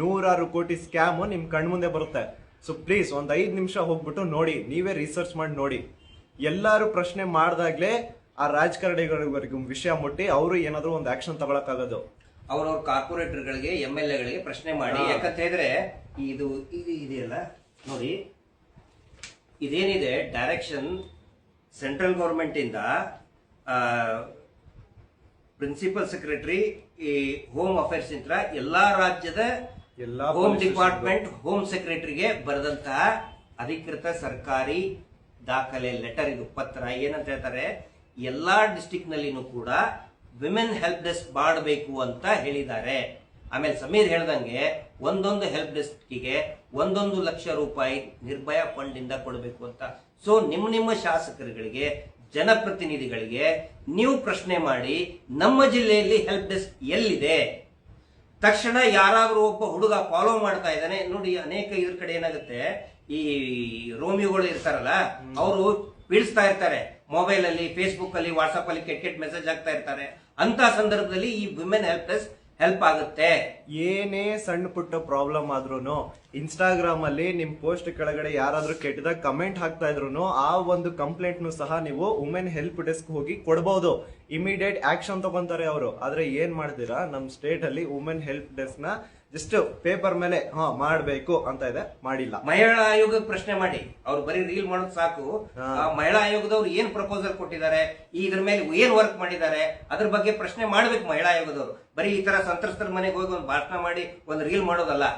100 ಕೋಟಿ ಸ್ಕ್ಯಾಮ್ ನಿಮ್ ಕಣ್ಮುಂದೆ ಬರುತ್ತೆ. ಸೊ ಪ್ಲೀಸ್ ಒಂದ್ 5 ನಿಮಿಷ ಹೋಗ್ಬಿಟ್ಟು ನೋಡಿ, ನೀವೇ ರಿಸರ್ಚ್ ಮಾಡಿ ನೋಡಿ. ಎಲ್ಲಾರು ಪ್ರಶ್ನೆ ಮಾಡ್ದಾಗ್ಲೇ ಆ ರಾಜಕಾರಣಿಗಳಿಗೂ ವಿಷಯ ಮುಟ್ಟಿ ಅವರು ಏನಾದ್ರು ಒಂದು ಆಕ್ಷನ್ ತಗೊಳಕ್ಕಾಗೋದು. ಅವ್ರವ್ರ ಕಾರ್ಪೊರೇಟರ್ಗಳಿಗೆ, MLA ಗಳಿಗೆ ಪ್ರಶ್ನೆ ಮಾಡಿ. ಯಾಕಂತ ಹೇಳಿದ್ರೆ ಇದು ಇದೆಯಲ್ಲ ನೋಡಿ, ಇದೇನಿದೆ ಡೈರೆಕ್ಷನ್ ಸೆಂಟ್ರಲ್ ಗೌರ್ಮೆಂಟ್ ಇಂದ ಪ್ರಿನ್ಸಿಪಲ್ ಸೆಕ್ರೆಟರಿ ಈ ಹೋಮ್ ಅಫೇರ್ಸ್ ಇಂದ ಎಲ್ಲಾ ರಾಜ್ಯದ ಹೋಮ್ ಡಿಪಾರ್ಟ್ಮೆಂಟ್ ಹೋಮ್ ಸೆಕ್ರೆಟರಿಗೆ ಬರೆದಂತಹ ಅಧಿಕೃತ ಸರ್ಕಾರಿ ದಾಖಲೆ ಲೆಟರ್, ಇದು ಪತ್ರ. ಏನಂತ ಹೇಳ್ತಾರೆ, ಎಲ್ಲಾ ಡಿಸ್ಟಿಕ್ ನಲ್ಲಿನೂ ಕೂಡ ವಿಮೆನ್ ಹೆಲ್ಪ್ ಡೆಸ್ಕ್ ಮಾಡಬೇಕು ಅಂತ ಹೇಳಿದ್ದಾರೆ. ಆಮೇಲೆ ಸಮೀರ್ ಹೇಳ್ದಂಗೆ ಒಂದೊಂದು ಹೆಲ್ಪ್ ಡೆಸ್ಕ್ಗೆ 1 ಲಕ್ಷ ರೂಪಾಯಿ ನಿರ್ಭಯ ಫಂಡ್ ಇಂದ ಕೊಡಬೇಕು ಅಂತ. ಸೊ ನಿಮ್ಮ ಶಾಸಕರುಗಳಿಗೆ, ಜನಪ್ರತಿನಿಧಿಗಳಿಗೆ ನೀವು ಪ್ರಶ್ನೆ ಮಾಡಿ, ನಮ್ಮ ಜಿಲ್ಲೆಯಲ್ಲಿ ಹೆಲ್ಪ್ ಡೆಸ್ಕ್ ಎಲ್ಲಿದೆ? ತಕ್ಷಣ ಯಾರಾದ್ರೂ ಒಬ್ಬ ಹುಡುಗ ಫಾಲೋ ಮಾಡ್ತಾ ಇದ್ದಾನೆ ನೋಡಿ. ಅನೇಕ ಇದ್ರ ಕಡೆ ಏನಾಗುತ್ತೆ, ಈ ರೋಮಿಯೋಗಳು ಇರ್ತಾರಲ್ಲ, ಅವರು ಬೀಳಿಸ್ತಾ ಇರ್ತಾರೆ ಮೊಬೈಲ್ ಅಲ್ಲಿ, ಫೇಸ್ಬುಕ್ ಅಲ್ಲಿ, ವಾಟ್ಸ್ಆಪ್ ಅಲ್ಲಿ ಕೆಟ್ಟ ಮೆಸೇಜ್ ಆಗ್ತಾ ಇರ್ತಾರೆ. ಅಂತ ಸಂದರ್ಭದಲ್ಲಿ ಈ ವಿಮೆನ್ ಹೆಲ್ಪ್ ಡೆಸ್ಕ್ ಹೆಲ್ಪ್ ಆಗುತ್ತೆ. ಏನೇ ಸಣ್ಣ ಪುಟ್ಟ ಪ್ರಾಬ್ಲಮ್ ಆದ್ರೂನು ಇನ್ಸ್ಟಾಗ್ರಾಮ್ ಅಲ್ಲಿ ನಿಮ್ ಪೋಸ್ಟ್ ಕೆಳಗಡೆ ಯಾರಾದ್ರೂ ಕೆಟ್ಟದಾಗ ಕಮೆಂಟ್ ಹಾಕ್ತಾ ಇದ್ರು ಆ ಒಂದು ಕಂಪ್ಲೇಂಟ್ ಸಹ ನೀವು ವುಮೆನ್ ಹೆಲ್ಪ್ ಡೆಸ್ಕ್ ಹೋಗಿ ಕೊಡಬಹುದು. ಇಮಿಡಿಯೇಟ್ ಆಕ್ಷನ್ ತಗೊಂತಾರೆ ಅವರು. ಆದ್ರೆ ಏನ್ ಮಾಡ್ತೀರಾ, ನಮ್ ಸ್ಟೇಟ್ ಅಲ್ಲಿ ವುಮೆನ್ ಹೆಲ್ಪ್ ಡೆಸ್ಕ್ ನ ಜಸ್ಟ್ ಪೇಪರ್ ಮೇಲೆ ಮಾಡ್ಬೇಕು ಅಂತ ಇದೆ, ಮಾಡಿಲ್ಲ. ಮಹಿಳಾ ಆಯೋಗ ಪ್ರಶ್ನೆ ಮಾಡಿ, ಅವ್ರು ಬರೀ ರೀಲ್ ಮಾಡೋದು ಸಾಕು. ಮಹಿಳಾ ಆಯೋಗದವ್ರು ಏನ್ ಪ್ರಪೋಸಲ್ ಕೊಟ್ಟಿದ್ದಾರೆ, ಇದ್ರ ಮೇಲೆ ಏನ್ ವರ್ಕ್ ಮಾಡಿದ್ದಾರೆ, ಅದ್ರ ಬಗ್ಗೆ ಪ್ರಶ್ನೆ ಮಾಡ್ಬೇಕು ಮಹಿಳಾ ಆಯೋಗದವರು. ಬರೀ ಈ ತರ ಸಂತ್ರಸ್ತರ ಮನೆಗೆ ಹೋಗಿ ಒಂದು ಭಾಷಣ ಮಾಡಿ ಒಂದು ರೀಲ್ ಮಾಡೋದಲ್ಲ.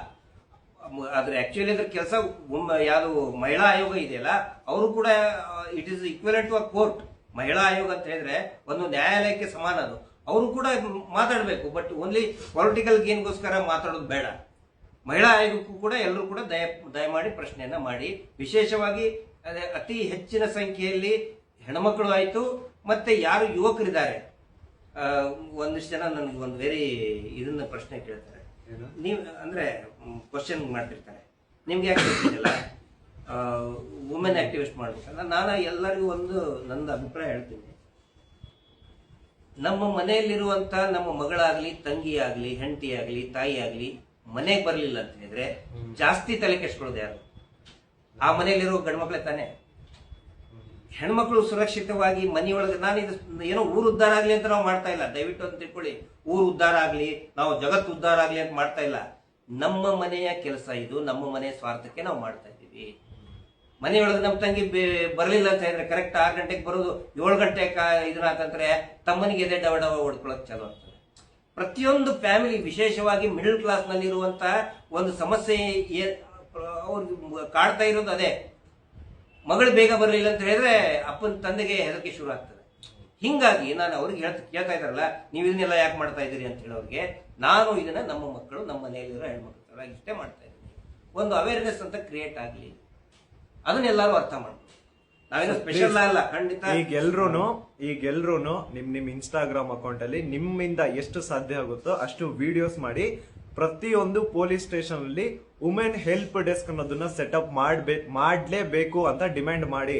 ಆದ್ರೆ ಆಕ್ಚುಲಿ ಅದ್ರ ಕೆಲಸ ಯಾವ್ದು ಮಹಿಳಾ ಆಯೋಗ ಇದೆಯಲ್ಲ, ಅವರು ಕೂಡ it is equivalent to a court. ಮಹಿಳಾ ಆಯೋಗ ಅಂತ ಹೇಳಿದ್ರೆ ಒಂದು ನ್ಯಾಯಾಲಯಕ್ಕೆ ಸಮಾನ ಅದು. ಅವರು ಕೂಡ ಮಾತಾಡಬೇಕು, ಬಟ್ ಓನ್ಲಿ ಪೊಲಿಟಿಕಲ್ ಗೇನ್ಗೋಸ್ಕರ ಮಾತಾಡೋದು ಬೇಡ. ಮಹಿಳಾ ಆಯೋಗಕ್ಕೂ ಕೂಡ ಎಲ್ಲರೂ ಕೂಡ ದಯಮಾಡಿ ಪ್ರಶ್ನೆಯನ್ನ ಮಾಡಿ. ವಿಶೇಷವಾಗಿ ಅತಿ ಹೆಚ್ಚಿನ ಸಂಖ್ಯೆಯಲ್ಲಿ ಹೆಣ್ಮಕ್ಳು ಆಯ್ತು, ಮತ್ತೆ ಯಾರು ಯುವಕರಿದ್ದಾರೆ, ಒಂದಿಷ್ಟು ಜನ ನನಗೆ ಒಂದು ವೆರಿ ಇದನ್ನ ಪ್ರಶ್ನೆ ಕೇಳ್ತಾರೆ. ನೀವು ಅಂದ್ರೆ ಕ್ವಶನ್ ಮಾಡ್ತಿರ್ತಾರೆ, ನಿಮ್ಗೆ ಯಾಕೆ ಗೊತ್ತಿಲ್ಲ ವುಮೆನ್ ಆಕ್ಟಿವಿಸ್ಟ್ ಮಾಡ್ಬೇಕಲ್ಲ. ನಾನು ಎಲ್ಲರಿಗೂ ಒಂದು ನನ್ನ ಅಭಿಪ್ರಾಯ ಹೇಳ್ತೀನಿ. ನಮ್ಮ ಮನೆಯಲ್ಲಿರುವಂತ ನಮ್ಮ ಮಗಳಾಗ್ಲಿ, ತಂಗಿ ಆಗ್ಲಿ, ಹೆಂಡತಿ ಆಗ್ಲಿ, ತಾಯಿ ಆಗ್ಲಿ ಮನೆಗೆ ಬರ್ಲಿಲ್ಲ ಅಂತ ಹೇಳಿದ್ರೆ ಜಾಸ್ತಿ ತಲೆ ಕೆಡ್ಸ್ಕೊಳ್ಳೋದು ಯಾರು? ಆ ಮನೆಯಲ್ಲಿರೋ ಗಂಡ್ಮಕ್ಳೆ ತಾನೆ. ಹೆಣ್ಮಕ್ಳು ಸುರಕ್ಷಿತವಾಗಿ ಮನೆಯೊಳಗೆ, ನಾನು ಇದು ಏನೋ ಊರು ಉದ್ಧಾರ ಆಗ್ಲಿ ಅಂತ ನಾವು ಮಾಡ್ತಾ ಇಲ್ಲ, ದಯವಿಟ್ಟು ಅಂತ ತಿಳ್ಕೊಳ್ಳಿ. ಊರು ಉದ್ಧಾರ ಆಗ್ಲಿ, ನಾವು ಜಗತ್ತು ಉದ್ಧಾರ ಆಗ್ಲಿ ಅಂತ ಮಾಡ್ತಾ ಇಲ್ಲ. ನಮ್ಮ ಮನೆಯ ಕೆಲಸ ಇದು, ನಮ್ಮ ಮನೆಯ ಸ್ವಾರ್ಥಕ್ಕೆ ನಾವು ಮಾಡ್ತಾ ಇದ್ದೀವಿ. ಮನೆಯೊಳಗೆ ನಮ್ಮ ತಂಗಿ ಬರ್ಲಿಲ್ಲ ಅಂತ ಹೇಳಿದ್ರೆ ಕರೆಕ್ಟ್ 6 ಗಂಟೆಗೆ ಬರೋದು, 7 ಗಂಟೆ ಇದನ್ನ ಅಂತಂದ್ರೆ ತಮ್ಮನಿಗೆ ಎದೆ ಡವ ಹೊಡ್ಕೊಳಕ್ ಚಾಲು ಆಗ್ತದೆ. ಪ್ರತಿಯೊಂದು ಫ್ಯಾಮಿಲಿ, ವಿಶೇಷವಾಗಿ ಮಿಡಲ್ ಕ್ಲಾಸ್ ನಲ್ಲಿ ಇರುವಂತಹ ಒಂದು ಸಮಸ್ಯೆ ಅವ್ರಿಗೆ ಕಾಡ್ತಾ ಇರೋದು ಅದೇ. ಮಗಳು ಬೇಗ ಬರಲಿಲ್ಲ ಅಂತ ಹೇಳಿದ್ರೆ ಅಪ್ಪನ ತಂದೆಗೆ ಹೆದರಿಕೆ ಶುರು ಆಗ್ತದೆ. ಹಿಂಗಾಗಿ ನಾನು ಅವ್ರಿಗೆ ಕೇಳ್ತಾ ಇದ್ದಾರಲ್ಲ, ನೀವು ಇದನ್ನೆಲ್ಲ ಯಾಕೆ ಮಾಡ್ತಾ ಇದ್ದೀರಿ ಅಂತ ಹೇಳೋರಿಗೆ, ನಾನು ಇದನ್ನ ನಮ್ಮ ಮಕ್ಕಳು, ನಮ್ಮ ಮನೆಯಲ್ಲಿರೋ ಹೆಣ್ಮಕ್ಳು ಇಷ್ಟೇ ಮಾಡ್ತಾ ಇದ್ದೀನಿ, ಒಂದು ಅವೇರ್ನೆಸ್ ಅಂತ ಕ್ರಿಯೇಟ್ ಆಗಲಿ, ಅದನ್ನೆಲ್ಲರೂ ಅರ್ಥ ಮಾಡ್ಬೋದು. ನಾವೇನೋ ಸ್ಪೆಷಲ್ ಅಲ್ಲ, ಖಂಡಿತ. ಈಗೆಲ್ರೂ ನಿಮ್ ಇನ್ಸ್ಟಾಗ್ರಾಮ್ ಅಕೌಂಟ್ ಅಲ್ಲಿ ನಿಮ್ಮಿಂದ ಎಷ್ಟು ಸಾಧ್ಯ ಆಗುತ್ತೋ ಅಷ್ಟು ವಿಡಿಯೋಸ್ ಮಾಡಿ ಪ್ರತಿಯೊಂದು ಪೊಲೀಸ್ ಸ್ಟೇಷನ್ ಅಲ್ಲಿ ವುಮೆನ್ ಹೆಲ್ಪ್ ಡೆಸ್ಕ್ ಅನ್ನೋದನ್ನ ಸೆಟಪ್ ಮಾಡ್ಲೇಬೇಕು ಅಂತ ಡಿಮ್ಯಾಂಡ್ ಮಾಡಿ.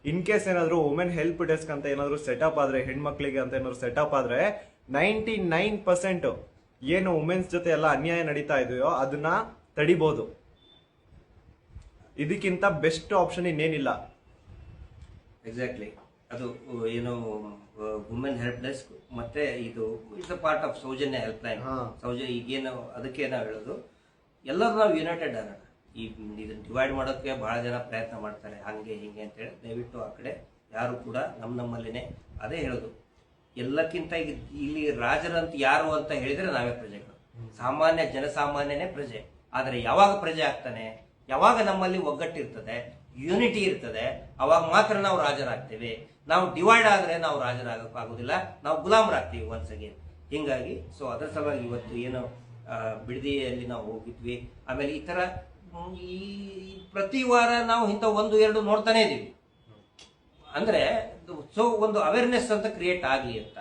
ಇನ್ ಕೇಸ್ ಏನಾದ್ರು ವುಮೆನ್ ಹೆಲ್ಪ್ ಡೆಸ್ಕ್ ಅಂತ ಏನಾದ್ರು ಸೆಟಪ್ ಆದ್ರೆ, ಹೆಣ್ಮಕ್ಳಿಗೆ ಅಂತ ಏನಾದ್ರು ಸೆಟಪ್ ಆದ್ರೆ 99% ಏನು ವುಮೆನ್ಸ್ ಜೊತೆ ಎಲ್ಲ ಅನ್ಯಾಯ ನಡೀತಾ ಇದೆಯೋ ಅದನ್ನ ತಡಿಬಹುದು. ಇದಕ್ಕಿಂತ ಬೆಸ್ಟ್ ಆಪ್ಷನ್ ಇನ್ನೇನಿಲ್ಲ. ಎಕ್ಸಾಕ್ಟ್ಲಿ. ಅದು ಏನು ವುಮೆನ್ ಹೆಲ್ಪ್ ಡೆಸ್ಕ್ ಮತ್ತೆ ಇದು it's a part of Soujanya help line. ಈಗೇನು ಅದಕ್ಕೆ ನಾವು ಹೇಳೋದು, ಎಲ್ಲರೂ ನಾವು ಯುನೈಟೆಡ್ ಆಗೋಣ. ಈ ಇದನ್ನ ಡಿವೈಡ್ ಮಾಡೋಕ್ಕೆ ಬಹಳ ಜನ ಪ್ರಯತ್ನ ಮಾಡ್ತಾರೆ, ಹಂಗೆ ಹಿಂಗೆ ಅಂತೇಳಿ. ದಯವಿಟ್ಟು ಆ ಕಡೆ ಯಾರು ಕೂಡ ನಮ್ಮಲ್ಲಿನೇ ಅದೇ ಹೇಳೋದು. ಎಲ್ಲಕ್ಕಿಂತ ಇಲ್ಲಿ ರಾಜರಂತ ಯಾರು ಅಂತ ಹೇಳಿದ್ರೆ ನಾವೇ ಪ್ರಜೆಗಳು, ಸಾಮಾನ್ಯ ಜನಸಾಮಾನ್ಯನೇ ಪ್ರಜೆ. ಆದರೆ ಯಾವಾಗ ಪ್ರಜೆ ಆಗ್ತಾನೆ, ಯಾವಾಗ ನಮ್ಮಲ್ಲಿ ಒಗ್ಗಟ್ಟಿರ್ತದೆ, ಯೂನಿಟಿ ಇರ್ತದೆ, ಅವಾಗ ಮಾತ್ರ ನಾವು ರಾಜರಾಗ್ತೇವೆ. ನಾವು ಡಿವೈಡ್ ಆದ್ರೆ ನಾವು ರಾಜರಾಗೋಕ್ಕಾಗೋದಿಲ್ಲ, ನಾವು ಗುಲಾಮರಾಗ್ತೀವಿ ಒನ್ಸ್ ಅಗೇನ್. ಹಿಂಗಾಗಿ ಸೊ ಅದರ ಸಲುವಾಗಿ ಇವತ್ತು ಏನು ಬಿಡದಿಯಲ್ಲಿ ನಾವು ಹೋಗಿದ್ವಿ. ಆಮೇಲೆ ಈ ತರ ಈ ಪ್ರತಿ ವಾರ ನಾವು ಇಂಥ 1-2 ನೋಡ್ತಾನೆ ಇದೀವಿ. ಅಂದ್ರೆ ಸೊ ಒಂದು ಅವೇರ್ನೆಸ್ ಅಂತ ಕ್ರಿಯೇಟ್ ಆಗಲಿ ಅಂತ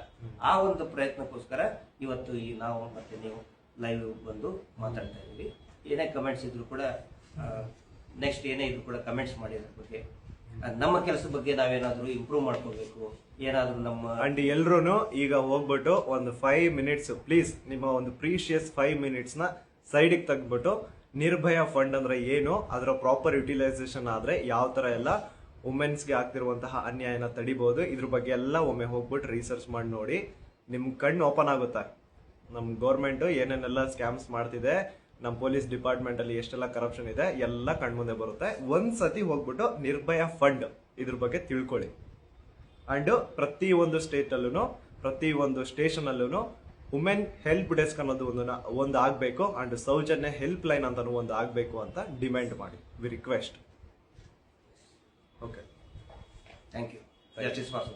ಆ ಒಂದು ಪ್ರಯತ್ನಕ್ಕೋಸ್ಕರ ಇವತ್ತು ಈ ನಾವು ಮತ್ತೆ ನೀವು ಲೈವ್ ಬಂದು ಮಾತಾಡ್ತಾ ಇದೀವಿ. ಏನೇ ಕಮೆಂಟ್ಸ್ ಇದ್ರು ಕೂಡ ನೆಕ್ಸ್ಟ್ ಏನೇ ಇದ್ರು ಕೂಡ ಕಮೆಂಟ್ಸ್ ಮಾಡಿ ಅದ್ರ ಬಗ್ಗೆ, ನಮ್ಮ ಕೆಲಸದ ಬಗ್ಗೆ ನಾವೇನಾದ್ರೂ ಇಂಪ್ರೂವ್ ಮಾಡ್ಕೋಬೇಕು, ಏನಾದ್ರೂ ನಮ್ಮ ಅಂಡ್ ಎಲ್ರು ಈಗ ಹೋಗ್ಬಿಟ್ಟು ಒಂದು 5 ಮಿನಿಟ್ಸ್ ಪ್ಲೀಸ್, ನಿಮ್ಮ ಒಂದು ಪ್ರೀಶಿಯಸ್ 5 ಮಿನಿಟ್ಸ್ ನ ಸೈಡಿಗೆ ತೆಗೆದ್ಬಿಟ್ಟು ನಿರ್ಭಯ ಫಂಡ್ ಅಂದ್ರೆ ಏನು, ಅದರ ಪ್ರಾಪರ್ ಯುಟಿಲೈಸೇಷನ್ ಆದ್ರೆ ಯಾವ ತರ ಎಲ್ಲ ವುಮೆನ್ಸ್ಗೆ ಆಗ್ತಿರುವಂತಹ ಅನ್ಯಾಯನ ತಡಿಬಹುದು, ಇದ್ರ ಬಗ್ಗೆ ಎಲ್ಲ ಒಮ್ಮೆ ಹೋಗ್ಬಿಟ್ಟು ರಿಸರ್ಚ್ ಮಾಡಿ ನೋಡಿ. ನಿಮ್ ಕಣ್ಣು ಓಪನ್ ಆಗುತ್ತೆ. ನಮ್ ಗೌರ್ಮೆಂಟ್ ಏನೇನೆಲ್ಲ ಸ್ಕ್ಯಾಮ್ಸ್ ಮಾಡ್ತಿದೆ, ನಮ್ಮ ಪೊಲೀಸ್ ಡಿಪಾರ್ಟ್ಮೆಂಟ್ ಅಲ್ಲಿ ಎಷ್ಟೆಲ್ಲ ಕರಪ್ಷನ್ ಇದೆ ಎಲ್ಲ ಕಣ್ಮುಂದೆ ಬರುತ್ತೆ. ಒಂದ್ಸತಿ ಹೋಗ್ಬಿಟ್ಟು ನಿರ್ಭಯ ಫಂಡ್ ಇದ್ರ ಬಗ್ಗೆ ತಿಳ್ಕೊಳ್ಳಿ. ಅಂಡ್ ಪ್ರತಿ ಒಂದು ಸ್ಟೇಟ್ ಅಲ್ಲೂ ಪ್ರತಿ ಒಂದು ಸ್ಟೇಷನ್ ಅಲ್ಲೂ ವುಮೆನ್ ಹೆಲ್ಪ್ ಡೆಸ್ಕ್ ಅನ್ನೋದು ಒಂದು ಆಗ್ಬೇಕು, ಅಂಡ್ ಸೌಜನ್ಯ ಹೆಲ್ಪ್ ಲೈನ್ ಅಂತ ಒಂದು ಆಗ್ಬೇಕು ಅಂತ ಡಿಮ್ಯಾಂಡ್ ಮಾಡಿ. We request. Okay, thank you. Justice for